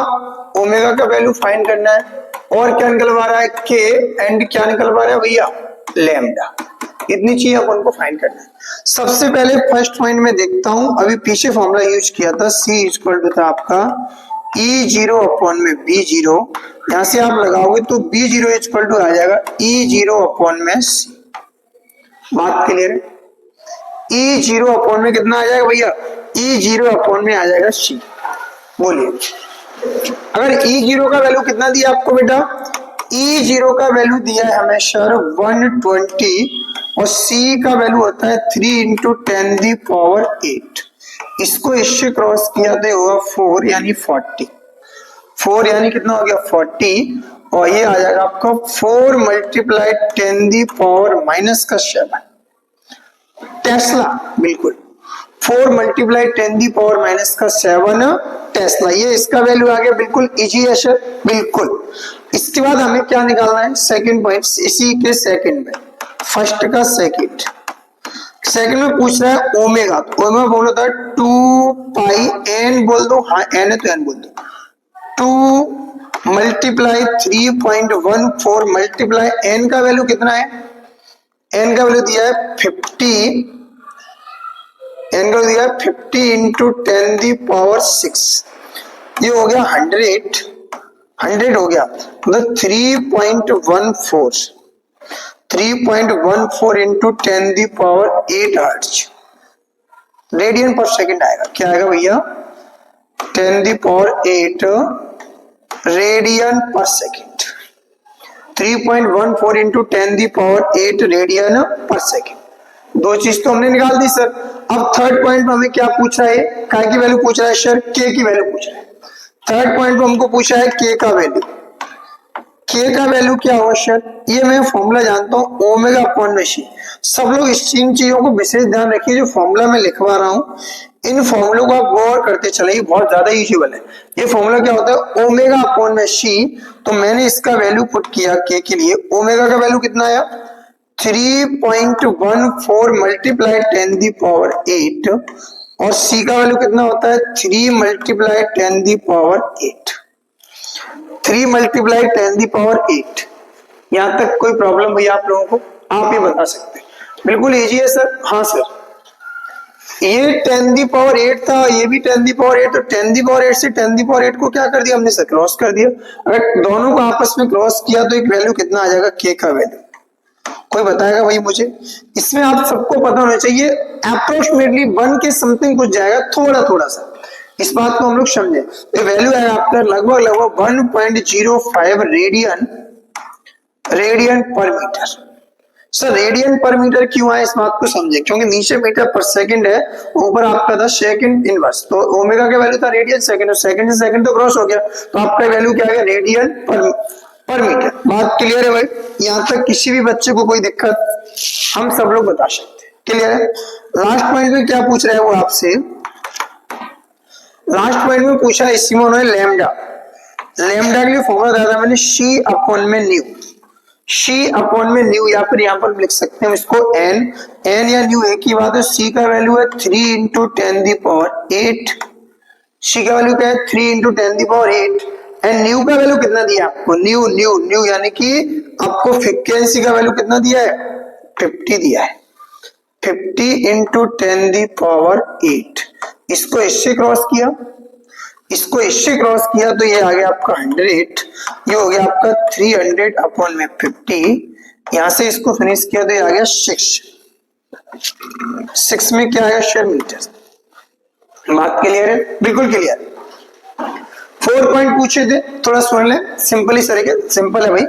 ओमेगा का वैल्यू फाइंड करना है। और क्या निकलवा रहा है, के, एंड क्या निकलवा रहा है भैया, लैम्डा। इतनी चीज अपन को फाइंड करना है। सबसे पहले फर्स्ट पॉइंट में देखता हूं, अभी पीछे फॉर्मूला यूज किया था, सी इक्वल टू था आपका ई जीरो अपॉन में बी जीरो, यहां से आप लगाओगे तो बी जीरो इक्वल टू आ जाएगा ई जीरो अपॉन में सी। बात क्लियर है? ई जीरो अपॉन में कितना आ जाएगा भैया, ई जीरो अपॉन में आ जाएगा सी। बोलिए, अगर ई जीरो का वैल्यू कितना दिया आपको बेटा, ई जीरो का वैल्यू दिया है हमें सर 120, और सी का वैल्यू होता है 3 इंटू 10⁸। इसको इससे क्रॉस किया तो होगा 4 यानी 40, 4 यानी कितना हो गया 40, और ये आ जाएगा आपका 4 मल्टीप्लाई 10⁻⁻7 टेस्ला। बिल्कुल 4 मल्टीप्लाई 10⁻⁻7 टेस्ला, ये इसका वैल्यू आ गया। बिल्कुल इजी है सर, बिल्कुल। इसके बाद हमें क्या निकालना है, सेकंड पॉइंट, इसी के सेकंड में, फर्स्ट का सेकंड, सेकंड में पूछ रहा है ओमेगा, तो ओमेगा बोलो था 2 पाई एन बोल दो, हाँ एन है तो एन बोल दो, 2 मल्टीप्लाई 3.14 मल्टीप्लाई एन का वैल्यू कितना है, एन का वैल्यू दिया है 50, एन का दिया 50 इंटू 10⁶, ये हो गया 100 हो गया, मतलब 3.14 इंटू 10⁸ हर्ट्ज रेडियन पर सेकंड आएगा। क्या आएगा भैया, 10⁸ रेडियन पर सेकंड, 3.14 इंटू 10⁸ रेडियन पर सेकंड। दो चीज तो हमने निकाल दी सर। अब थर्ड पॉइंट में हमें क्या पूछ रहा है, काय की वैल्यू पूछ रहा है सर, के की वैल्यू पूछ रहा है। थर्ड पॉइंट में हमको पूछा है के का वैल्यू, के का वैल्यू क्या होगा सर, ये मैं फॉर्मूला जानता हूँ, ओमेगा अपॉन में सी। सब लोग इन चीजों को विशेष ध्यान रखिए, जो फॉर्मूला मैं लिखवा रहा हूँ इन फॉर्मूलों को आप गौर करते चले, बहुत ज्यादा यूजेबल है। ये फॉर्मूला क्या होता है, ओमेगा अपॉन में सी, तो मैंने इसका वैल्यू पुट किया के के लिए, ओमेगा का वैल्यू कितना आया 3.14 मल्टीप्लाई 10⁸, और सी का वैल्यू कितना होता है 3 मल्टीप्लाई 10⁸, 3 मल्टीप्लाई 10⁸। यहां तक कोई प्रॉब्लम भैया आप लोगों को, आप ही बता सकते हैं। बिल्कुल इजी है सर, हाँ सर। ये 10⁸ था, ये भी 10⁸, तो 10⁸ से 10⁸ को क्या कर दिया हमने सर, क्रॉस कर दिया। अगर दोनों को आपस में क्रॉस किया तो एक वैल्यू कितना आ जाएगा, के का वैल्यू, कोई बताएगा भाई मुझे। इसमें आप सबको पता होना चाहिए अप्रोक्सीमेटली 1 के समथिंग कुछ जाएगा, थोड़ा थोड़ा सा, इस बात को हम लोग समझे। तो वैल्यू है आपका लगभग 1.05 रेडियन पर मीटर। सर रेडियन पर मीटर क्यों है, इस बात को समझे, क्योंकि नीचे मीटर पर सेकंड है, ऊपर आपका था सेकंड इनवर्स, तो ओमेगा का वैल्यू था रेडियन सेकंड, और सेकंड से सेकंड तो क्रॉस हो गया, तो आपका वैल्यू क्या है, रेडियन पर मीटर। बात क्लियर है भाई, यहां तक किसी भी बच्चे को कोई दिक्कत, हम सब लोग बता सकते हैं, क्लियर है। लास्ट पॉइंट में क्या पूछ रहा है वो आपसे, लास्ट पॉइंट में पूछा इसी में उन्होंने लैम्डा, लैम्डा के लिए फॉर्मूला दिया था मैंने सी अपॉन में न्यू, सी अपॉन में न्यू, या फिर यहाँ पर लिख सकते हैं इसको एन, एन या न्यू एक ही बात है। सी का वैल्यू है 3 इंटू 10⁸, सी का वैल्यू क्या है 3 इंटू 10⁸, एंड न्यू का वैल्यू कितना दिया आपको, न्यू न्यू न्यू यानी कि आपको फ्रीक्वेंसी का वैल्यू कितना दिया है 50 दिया है, 50 इंटू 10⁸। इसको इससे क्रॉस किया, इसको इससे क्रॉस किया तो ये आ गया आपका 100, ये हो गया आपका 300 अपॉन में 50, यहां से इसको फिनिश किया तो ये आ गया 6 में क्या आएगा शेयर मीटर। बात क्लियर है, बिल्कुल क्लियर। 4 और पॉइंट पूछे थे, थोड़ा सुन ले, सिंपल ही तरीके, सिंपल है भाई।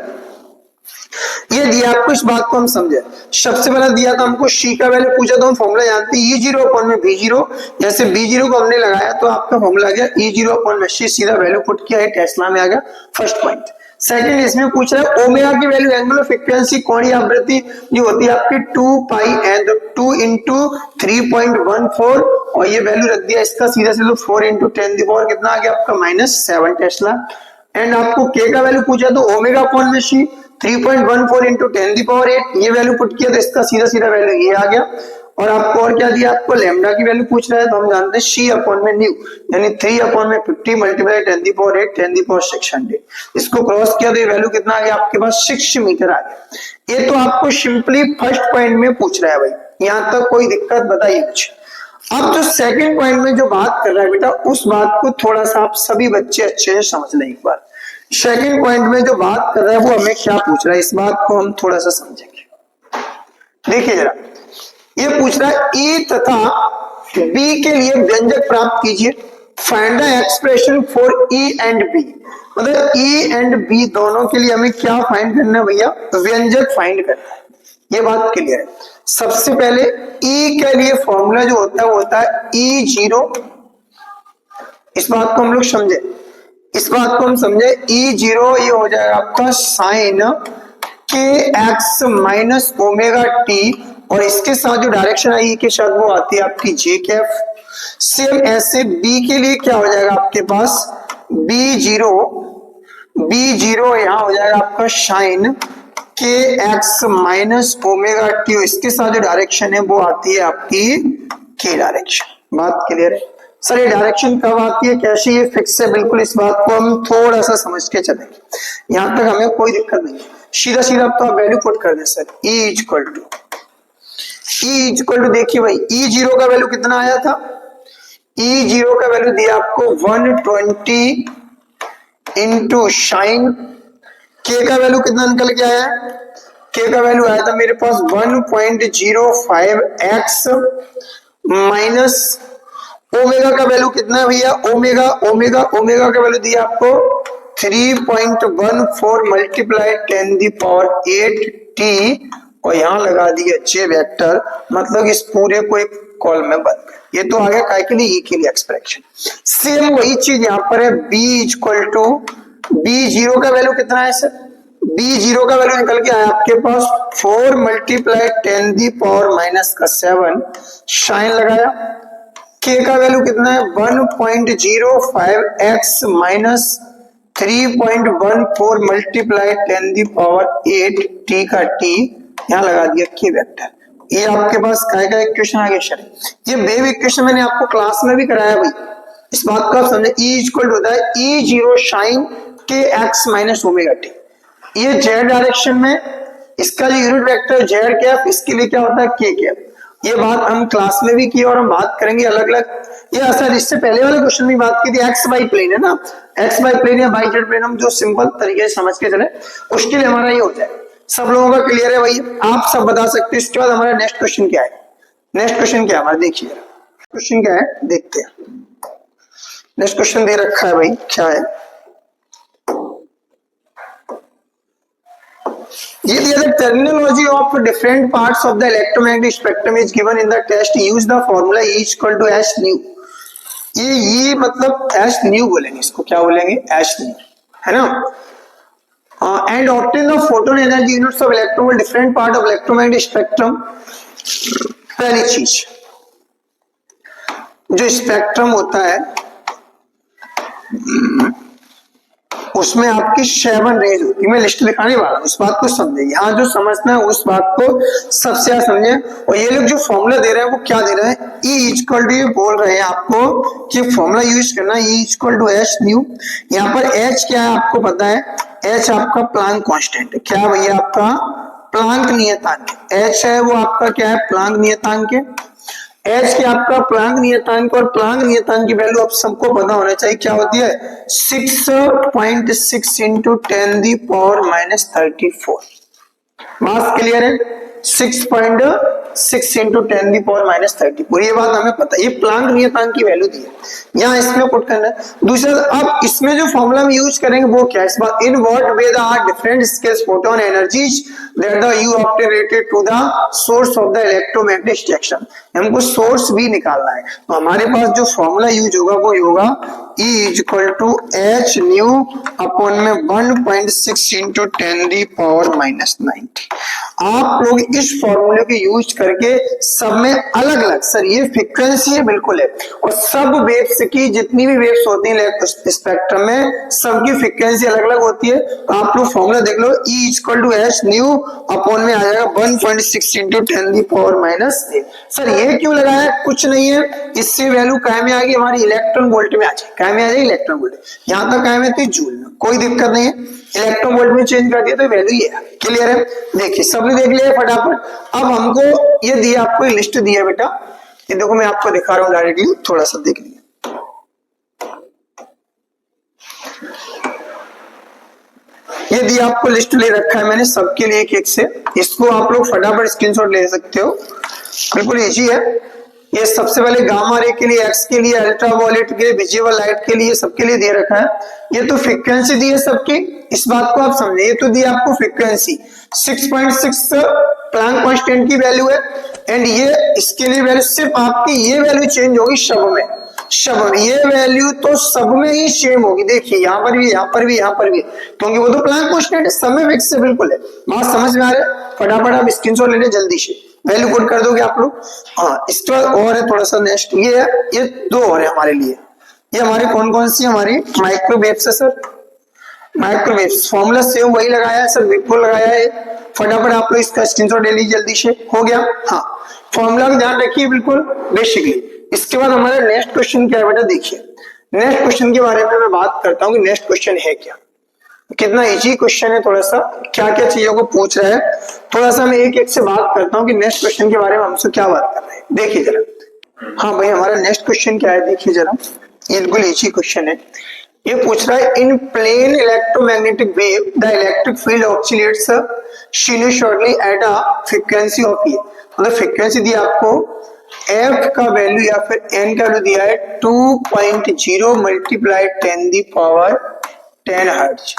ये दिया आपको, इस बात को हम समझे। सबसे पहले दिया था हमको शी का वैल्यू पूछा, तो हम फॉर्मूला जानते हैं E0 अपॉन में B0। जैसे B0 को हमने लगाया तो आपका फॉर्मूला आ गया E0 अपॉन में शी, सीधा वैल्यू पुट किया है, टेस्ला में आ गया फर्स्ट पॉइंट। सेकंड इसमें पूछ रहा है ओमेगा की वैल्यू, एंगुलर फ्रीक्वेंसी कोणीय आवृत्ति जो होती है आपकी 2 पाई एन 2 इंटू 3.14, और ये वैल्यू रख दिया इसका सीधा सीधा 4 इंटू 10⁻, कितना आ गया आपका -7 टेस्ला। एंड आपको के का वैल्यू पूछा तो ओमेगा अपॉन में शी 3.14 इंटू 10⁸, ये वैल्यू पुट किया तो इसका सीधा सीधा वैल्यू ये आ गया। और आपको और क्या दिया, आपको लैम्डा की वैल्यू पूछ रहा है, तो हम जानते हैं शी अपॉन में न्यू, यानी 3 अपॉन में 50 मल्टीप्लाई 10⁸ 10⁶100। इसको क्रॉस किया तो ये वैल्यू कितना आ गया आपके पास 6 मीटर आ गया। ये तो आपको सिंपली फर्स्ट पॉइंट में पूछ रहा है भाई, यहां तक कोई दिक्कत बताइए कुछ। अब जो सेकंड पॉइंट में जो बात कर रहा है बेटा, उस बात को थोड़ा सा आप सभी बच्चे अच्छे से समझ लें एक बार। सेकंड पॉइंट में जो बात कर रहा है वो हमें क्या पूछ रहा है, इस बात को हम थोड़ा सा समझेंगे। देखिए जरा, ये पूछ रहा है E तथा B के लिए व्यंजक प्राप्त कीजिए, find the expression for E and B। मतलब E एंड B दोनों के लिए हमें क्या फाइंड करना है भैया, व्यंजक फाइंड करना है, ये बात क्लियर है। सबसे पहले E के लिए फॉर्मूला जो होता है वो होता है E0, इस बात को हम लोग समझे, इस बात को हम समझे। E0 ये हो जाएगा आपका sine kx minus omega T, और इसके साथ जो डायरेक्शन आई के साथ वो आती है आपकी जे कैफ। सेम ऐसे B के लिए क्या हो जाएगा आपके पास B0 यहाँ हो जाएगा आपका sine kx minus omega T, इसके साथ जो डायरेक्शन है वो आती है आपकी k डायरेक्शन। बात क्लियर है सर? ये डायरेक्शन कब आती है, कैसे, ये फिक्स है बिल्कुल, इस बात को हम थोड़ा सा समझ के चलेंगे, यहां तक हमें कोई दिक्कत नहीं है। सीधा सीधा तो आप वैल्यू पुट कर दें सर, E इक्वल टू देखिए भाई E0 का वैल्यू कितना आया था, E0 का वैल्यू दिया आपको 120 इंटू साइन, K का वैल्यू कितना निकल के आया, K का वैल्यू आया था मेरे पास 1.05x माइनस ओमेगा का वैल्यू कितना है भैया, ओमेगा का वैल्यू दिया आपको 3.14 मल्टीप्लाई 10⁸ t, और यहां लगा दिया जे वेक्टर, मतलब इस पूरे को एक कॉलम में बंद। ये तो आ गया काय के लिए, E के लिए एक्सप्रेशन। सेम वही चीज यहाँ पर है, B इक्वल टू B0 का वैल्यू कितना है सर, B0 का वैल्यू निकल के आया आपके पास 4 मल्टीप्लाई 10⁻⁻7 साइन लगाया। K का वैल्यू कितना है 1.05x माइनस 3.14 मल्टीप्लाई 10⁸ t का t, यहाँ लगा दिया K वेक्टर। ये आपके पास काय का इक्वेशन आ गया सर। ये वेव इक्वेशन मैंने आपको क्लास में भी कराया भाई, इस बात को आप समझे। E इक्वल होता है E0 sine kx minus omega T, ये z डायरेक्शन में, इसका जो यूनिट वेक्टर z कैप, इसके लिए क्या होता है k कैप। ये बात हम क्लास में भी की और हम बात करेंगे अलग अलग। ये असर इससे पहले वाले क्वेश्चन में बात की थी, एक्स बाई प्लेन है ना, एक्स बाई प्लेन या बाई जेड प्लेन, हम जो सिंपल तरीके से समझ के चले उसके लिए हमारा ये होता है। सब लोगों का क्लियर है भाई, आप सब बता सकते हो। इसके बाद हमारा नेक्स्ट क्वेश्चन क्या है, नेक्स्ट क्वेश्चन क्या है हमारा, देखिए क्वेश्चन क्या है देखते हैं। नेक्स्ट क्वेश्चन दे रखा है भाई, क्या है ये दिया था, terminology of different parts of the electromagnetic spectrum is given in the test, use the formula E equal to h nu। ये मतलब h nu बोलेंगे, इसको क्या बोलेंगे, h nu, है ना। and obtain the photon energy units of electron with different part of electromagnetic spectrum। पहली चीज जो स्पेक्ट्रम होता है उसमें आपकी 7 रेज होती है, मैं लिस्ट दिखाने वाला हूं, इस बात को समझे। यहाँ जो समझना है उस बात को सबसे ज्यादा समझे। और ये लोग जो फॉर्मूला दे रहे हैं वो क्या दे रहे हैं, E इक्वल टू, ये बोल रहे हैं आपको कि फॉर्मूला यूज करना है E equal to h nu. यहाँ पर h क्या है आपको पता है, h आपका प्लांक कांस्टेंट है। क्या भैया, आपका प्लांक नियतांक। h है वो आपका क्या है, प्लांक नियतांक है। h के आपका प्लांक नियतांक, और प्लांक नियतांक की वैल्यू आप सबको पता होना चाहिए क्या होती है, 6.6 इंटू 10⁻⁻34। मास क्लियर है, 6.6 6 इंटू 10 दी पावर माइनस 30। पूरी ये बात हमें पता है, ये प्लांक नियतांक की वैल्यू दी है, यहाँ इसमें पुट करना है। दूसरा, अब इसमें जो फॉर्मूला हम यूज करेंगे वो क्या है, इस बात इन what way the are different scales photon energies that the you obtain related to the source of the electromagnetic distraction. हमको सोर्स भी निकालना है, तो हमारे पास जो फॉर्मूला यूज होगा वो होगा E equal to H nu upon में 1.6 इंटू 10 दी पावर माइनस 90। आप लोग इस फॉर्मूले को यूज करके सब में अलग अलग, सर ये फ्रीक्वेंसी है बिल्कुल है, और सब वेव्स की जितनी भी वेव्स होती है स्पेक्ट्रम में सबकी फ्रीक्वेंसी अलग अलग होती है। तो आप लोग फॉर्मूला देख लो, E equal to H nu upon में आ जाएगा 1.6 into 10 the power minus. Sir ये क्यों लगाया, कुछ नहीं है, इससे वैल्यू काय में आ गई, हमारी इलेक्ट्रॉन वोल्ट में आ जाए, काय में आ जाए इलेक्ट्रॉन वोल्ट, यहाँ तक काय में थी जूल में, कोई दिक्कत नहीं है, इलेक्ट्रॉन वोल्ट में चेंज कर दिया तो वैल्यू ये है। क्लियर है, देखिए सबने देख लिया फटाफट। अब हमको ये दिया, आपको लिस्ट दिया बेटा, ये देखो मैं आपको दिखा रहा हूँ डायरेक्टली, थोड़ा सा देख लिया। ये दिया आपको लिस्ट ले रखा है मैंने सबके लिए एक एक से, इसको आप लोग फटाफट स्क्रीनशॉट ले सकते हो, बिल्कुल इजी है। ये सबसे पहले गामा रे के लिए, एक्स के लिए, अल्ट्रावायलेट के लिए, विजिबल लाइट के लिए, सबके लिए दे रखा है। ये तो फ्रीक्वेंसी दी है सबकी, इस बात को आप समझे, ये तो दी आपको फ्रीक्वेंसी 6.6 प्लैंक कांस्टेंट की वैल्यू है, एंड ये इसके लिए वैल्यू सिर्फ आपकी ये वैल्यू चेंज होगी शब में, शब में ये वैल्यू तो सब में ही सेम होगी। देखिए यहाँ पर भी, यहाँ पर भी, यहाँ पर भी, क्योंकि वो तो प्लैंक कांस्टेंट है, सब में फिक्स है, बिल्कुल है। बात समझ में आ रहा है, फटाफट आप स्क्रीनशॉट ले लें जल्दी से, वैल्यू पुट कर दोगे आप लोग। हाँ इसके बाद और है थोड़ा सा नेक्स्ट, ये है, ये दो और है हमारे लिए, ये हमारी कौन कौन सी हमारी माइक्रोवेव्स है सर, माइक्रोवेव्स फॉर्मूला सेम वही लगाया है सर, बिल्कुल लगाया है। फटाफट आप लोग इसका स्क्रीनशॉट ले लीजिए जल्दी से, हो गया। हाँ फॉर्मूला का ध्यान रखिए बिल्कुल बेसिकली। इसके बाद हमारा नेक्स्ट क्वेश्चन क्या है बेटा, देखिए नेक्स्ट क्वेश्चन के बारे में मैं बात करता हूँ कि नेक्स्ट क्वेश्चन है क्या, कितना इजी क्वेश्चन है, थोड़ा सा क्या क्या चीजों को पूछ रहा है, थोड़ा सा मैं एक एक से बात करता हूँ कि नेक्स्ट क्वेश्चन के बारे में हमसे क्या बात कर रहे हैं। देखिए जरा, हाँ भाई हमारा नेक्स्ट क्वेश्चन क्या है, देखिए जरा, ये बिल्कुल इजी क्वेश्चन है। ये पूछ रहा है in plane electromagnetic wave the electric field oscillates sinusoidally at a frequency of ये, मतलब फ्रीक्वेंसी दी आपको, एफ का वैल्यू या फिर एन का वैल्यू दिया है 2.0 मल्टीप्लाई 10 दी पावर 10 हर्ट्ज।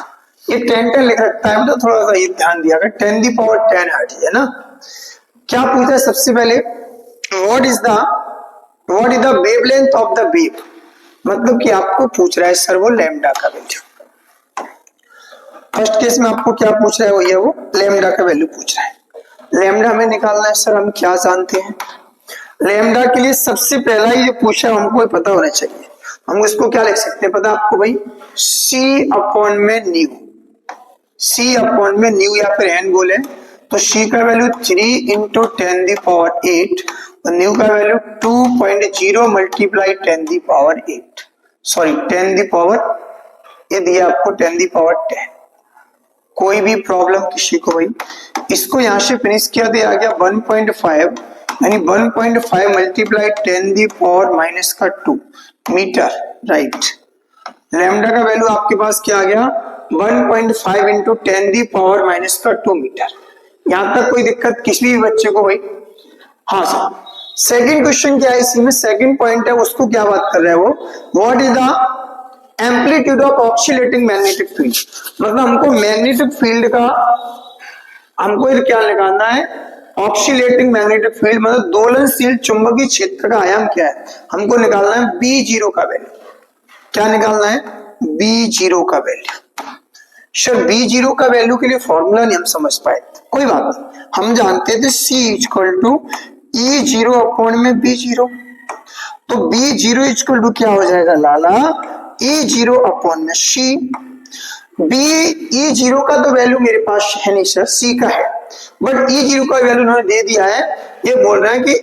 ये 10 लिख रखता है, मतलब थोड़ा सा ये ध्यान दिया, 10 दी पावर 10 हर्ट्ज है ना। क्या पूछा है सबसे पहले, what is the wavelength of the wave, मतलब कि आपको पूछ रहा है सर वो लैम्डा का वैल्यू। फर्स्ट केस में आपको क्या पूछ रहा है, वो ये वो लैम्डा का वैल्यू पूछ रहा है। लैम्डा हमें निकालना है सर, हम क्या जानते हैं लैम्डा के लिए, सबसे पहला ही जो पूछा हमको पता होना चाहिए, हम इसको क्या लिख सकते हैं पता आपको भाई, C अपॉन में न्यू, C अपॉन में न्यू या फिर n बोले तो C का वैल्यू 3 इंटू 10 दी पावर 8 और न्यू का value 2.0 multiply 10 the power 8, sorry 10 the power, ये दिया आपको 10 दी पावर 10। कोई भी प्रॉब्लम किसी को भाई, इसको यहाँ से फिनिश किया दिया गया 1.5, यानी 1.5 मल्टीप्लाई 10 दी पावर माइनस का 2 मीटर, राइट। लैम्डा का वैल्यू आपके पास क्या आ गया, 1.5 इंटू 10 दी पावर माइनस का 2 मीटर। यहां तक कोई दिक्कत किसी भी बच्चे को भाई? हाँ सर। सेकंड क्वेश्चन क्या है इसी में, सेकंड पॉइंट है, उसको क्या बात कर रहा है वो, what is the amplitude of oscillating magnetic field, मतलब हमको मैग्नेटिक फील्ड का हमको क्या निकालना है, ऑक्सीलेटिंग मैग्नेटिक फील्ड मतलब दोलनशील चुंबकीय क्षेत्र का आयाम क्या है, हमको निकालना है B0 का वैल्यू। क्या निकालना है, B0 का वैल्यू। सर B0 का वैल्यू के लिए फॉर्मूला नहीं हम समझ पाए, कोई बात नहीं, हम जानते थे C equal to E0 upon में B0, तो B0 इक्वल टू क्या हो जाएगा लाला, E0 अपॉन में C। E0 का तो वैल्यू मेरे पास है नहीं सर, C का है, बट E0 का वैल्यू उन्होंने दे दिया है। ये बोल रहे हैं कि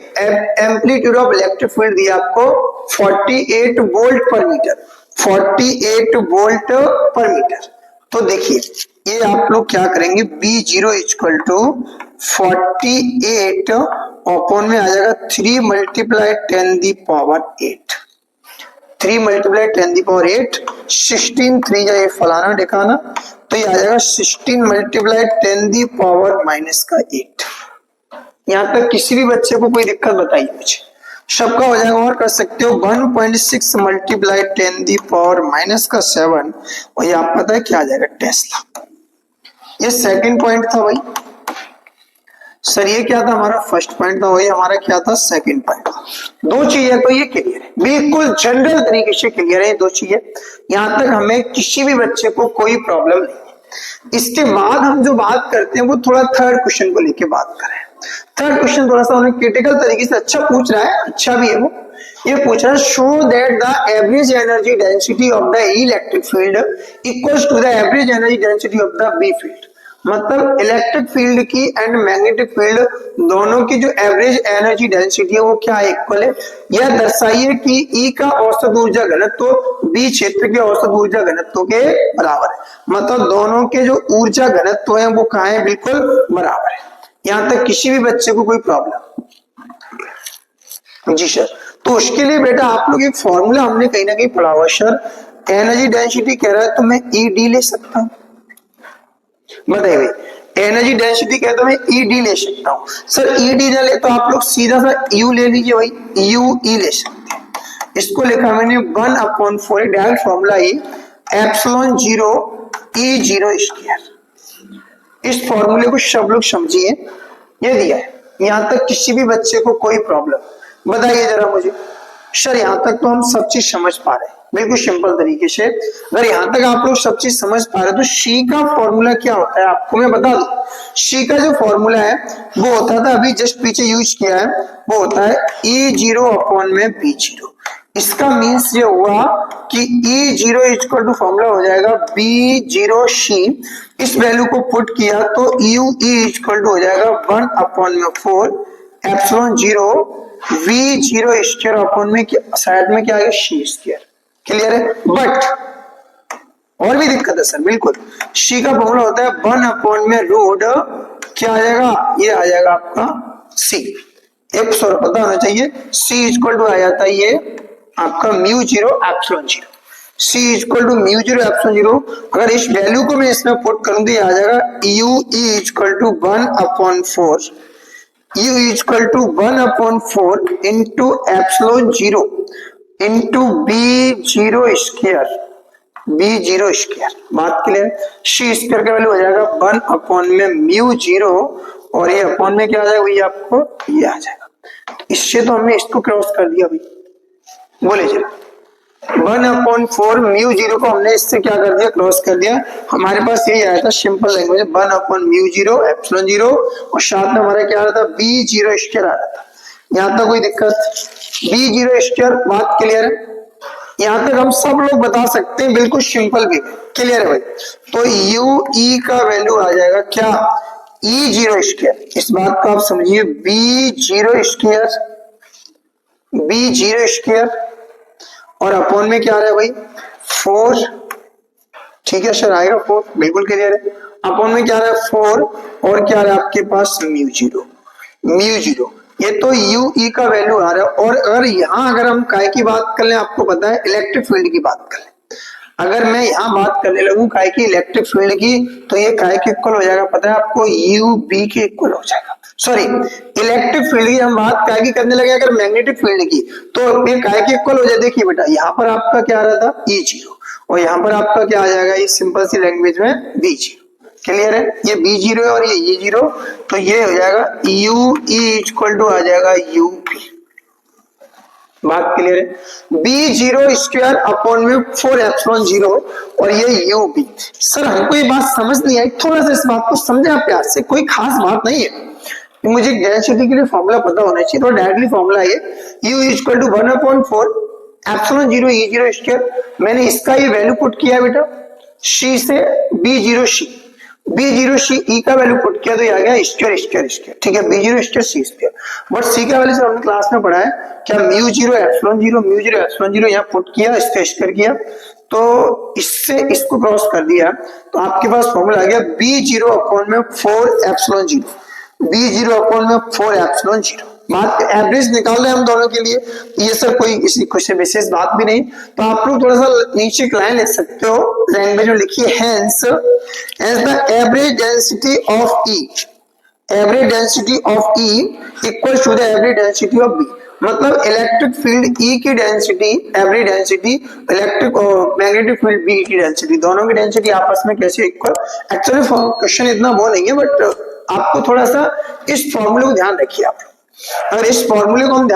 एम्पलीट्यूड ऑफ इलेक्ट्रिक फील्ड दिया आपको 48 वोल्ट पर मीटर, 48 वोल्ट पर मीटर। तो देखिए ये आप लोग क्या करेंगे, B0 इक्वल टू 48 अपॉन में आ जाएगा 3 multiply 10 the power 8, 3 multiply 10 the power 8, 16 3 जाए फलाना दिखाना, तो ये आ जाएगा 16 मल्टीप्लाई 10 दी पावर माइनस का 8। यहाँ तक किसी भी बच्चे को कोई दिक्कत बताइए मुझे। सबका हो जाएगा, और कर सकते हो 1.6 मल्टीप्लाई 10⁻⁻⁷, और ये आप पता है क्या आ जाएगा, टेस्ला। ये सेकंड पॉइंट था भाई सर, ये क्या था हमारा फर्स्ट पॉइंट था, वही हमारा क्या था सेकंड पॉइंट था। दो चीजें तो ये क्लियर है, बिल्कुल जनरल तरीके से क्लियर है ये दो चीजें। यहां तक हमें किसी भी बच्चे को कोई प्रॉब्लम नहीं है। इसके बाद हम जो बात करते हैं वो थोड़ा थर्ड क्वेश्चन को लेके बात करें। थर्ड क्वेश्चन थोड़ा सा उन्हें क्रिटिकल तरीके से अच्छा पूछ रहा है, अच्छा भी है वो। ये पूछ रहा है show that the average energy density of the electric field equals to the average energy density of the B field. मतलब इलेक्ट्रिक फील्ड की एंड मैग्नेटिक फील्ड दोनों की जो एवरेज एनर्जी डेंसिटी है वो क्या इक्वल है। यह दर्शाइए कि ई का औसत ऊर्जा घनत्व बी क्षेत्र के औसत ऊर्जा घनत्व के बराबर है। मतलब दोनों के जो ऊर्जा घनत्व है वो कहाँ है, बिल्कुल बराबर है। यहां तक किसी भी बच्चे को कोई प्रॉब्लम? जी सर, तो उसके लिए बेटा आप लोग एक फॉर्मूला हमने कहीं ना कहीं पढ़ा हुआ सर। एनर्जी डेंसिटी कह रहा है तो मैं ई डी ले सकता हूं, बताइए भाई। एनर्जी डेंसिटी कहता हूं मैं ई डी ले सकता हूं सर। ई डी ना ले तो आप लोग सीधा सा यू ले लीजिए भाई, यू ई ले सकते हैं। इसको लिखा मैंने 1/4 डायरेक्ट फॉर्मूला ई एप्सिलॉन 0 ई 0 स्क्वायर। इस फॉर्मूले को सब लोग समझिए, ये दिया है। यहां तक किसी भी बच्चे को कोई प्रॉब्लम? बताइए जरा मुझे सर। यहां तक तो हम सब चीज समझ पा रहे हैं बिल्कुल सिंपल तरीके से। अगर यहां तक आप लोग सब चीज समझ पा रहे हैं तो सी का फॉर्मूला क्या होता है आपको मैं बता दूं। सी का जो फॉर्मूला है वो होता था, अभी जस्ट पीछे यूज किया है, वो होता है E0/B0। इसका मीन्स ये हुआ कि E0 इक्वल टू फॉर्मूला हो जाएगा B0C। इस वैल्यू को पुट किया तो UE इक्वल टू हो जाएगा 1/4 एप्सिलॉन 0 V0 स्क्वायर अपॉन में साइड में क्या आएगा C स्क्वायर। क्लियर है? बट और भी दिक्कत है सर, बिल्कुल। C का फॉर्मूला होता है 1/√, क्या आ जाएगा, ये आ जाएगा आपका C। एक सौ पता होना चाहिए, C इक्वल टू आ जाता है ये आपका μ0 epsilon 0। C equal to μ0 epsilon 0। अगर इस वैल्यू को मैं इसमें पुट करूं तो ये आ जाएगा UE equal to 1/4 U equal to 1/4 into epsilon 0 into B0 square, B0 square. बात क्लियर? C स्क्वायर का वैल्यू हो जाएगा 1/μ0 और ये अपॉन में क्या आ जाएगा भैया आपको, ये आ जाएगा। इससे तो हमने इसको क्रॉस कर दिया भाई, बोले चलो 1/4 μ0 को हमने इससे क्या कर दिया, क्रॉस कर दिया। हमारे पास यही आया था सिंपल लैंग्वेज 1/μ0 एप्सिलॉन 0 और साथ में हमारा क्या आ रहा था, B0 स्क्वायर आ रहा था। यहां तक कोई दिक्कत? B0 स्क्वायर, बात क्लियर है? यहां तक हम सब लोग बता सकते हैं, बिल्कुल सिंपल भी। क्लियर है भाई? तो UE का वैल्यू आ जाएगा क्या, E0 स्क्वायर। इस बात को आप समझिए, B0 स्क्वायर, B0 स्क्वायर और अपॉन में क्या आ रहा है भाई 4। ठीक है सर, आएगा 4, बिल्कुल क्लियर है। अपॉन में क्या आ रहा है 4 और क्या आ रहा है आपके पास μ0। ये तो UE का वैल्यू आ रहा है। और अगर यहाँ अगर हम काय की बात कर लें, आपको पता है इलेक्ट्रिक फील्ड की बात कर लें, अगर मैं यहाँ बात करने लगूं काय की इलेक्ट्रिक फील्ड की, तो ये काय के इक्वल हो जाएगा, पता है आपको, UB के इक्वल हो जाएगा। सॉरी, इलेक्ट्रिक फील्ड की हम बात काय की करने लगे, अगर मैग्नेटिक फील्ड की तो ये काय के इक्वल हो जाए। देखिए बेटा, यहाँ पर आपका क्या आ रहा था E0 और यहाँ पर आपका क्या आ जाएगा, ये सिंपल सी लैंग्वेज में B0। क्लियर है? ये B0 है और ये E0, तो ये हो जाएगा UE इक्वल टू आ जाएगा UB। बात क्लियर है? B0 स्क्वायर अपॉन में 4 एप्सिलॉन 0 और ये UB। सर हमको ये बात समझ नहीं आई, थोड़ा सा इस बात को समझे आप प्यार से, कोई खास बात नहीं है। मुझे डेंसिटी के लिए फॉर्मूला पता होना चाहिए, तो डायरेक्टली फॉर्मूला है U equal to 1/4 epsilon 0 E0 square. मैंने इसका ये वैल्यू पुट किया बेटा, C से B0C E का वैल्यू पुट किया तो ये आ गया स्क्वायर स्क्वायर स्क्वायर। ठीक है, B0 square C square. But C का वैल्यू से हमने क्लास में पढ़ा है क्या, μ0 एप्सिलॉन 0 यहाँ पुट किया, इसका स्क्वायर किया, तो इससे इसको क्रॉस कर दिया तो आपके पास फॉर्मूला आ गया B0 अपॉन में 4 एप्सिलॉन 0, B0 अपॉन में 4 एप्सिलॉन 0। बात एवरेज निकाल रहे हैं हम दोनों के लिए, ये सर कोई इसी कुछ विशेष बात भी नहीं। तो आप लोग थोड़ा सा नीचे एक लाइन लिख सकते हो, लैंग्वेज में लिखिए, hence as the average density of E average density of E equal to the average density of B। मतलब इलेक्ट्रिक फील्ड E की डेंसिटी, एवरेज डेंसिटी, इलेक्ट्रिक और मैग्नेटिक फील्ड B की डेंसिटी, दोनों की डेंसिटी आपस में कैसे इक्वल। एक्चुअली क्वेश्चन इतना वो नहीं है, बट आपको थोड़ा सा इस फॉर्मूले को ध्यान रखिए आप। अगर इस फॉर्मूले को हम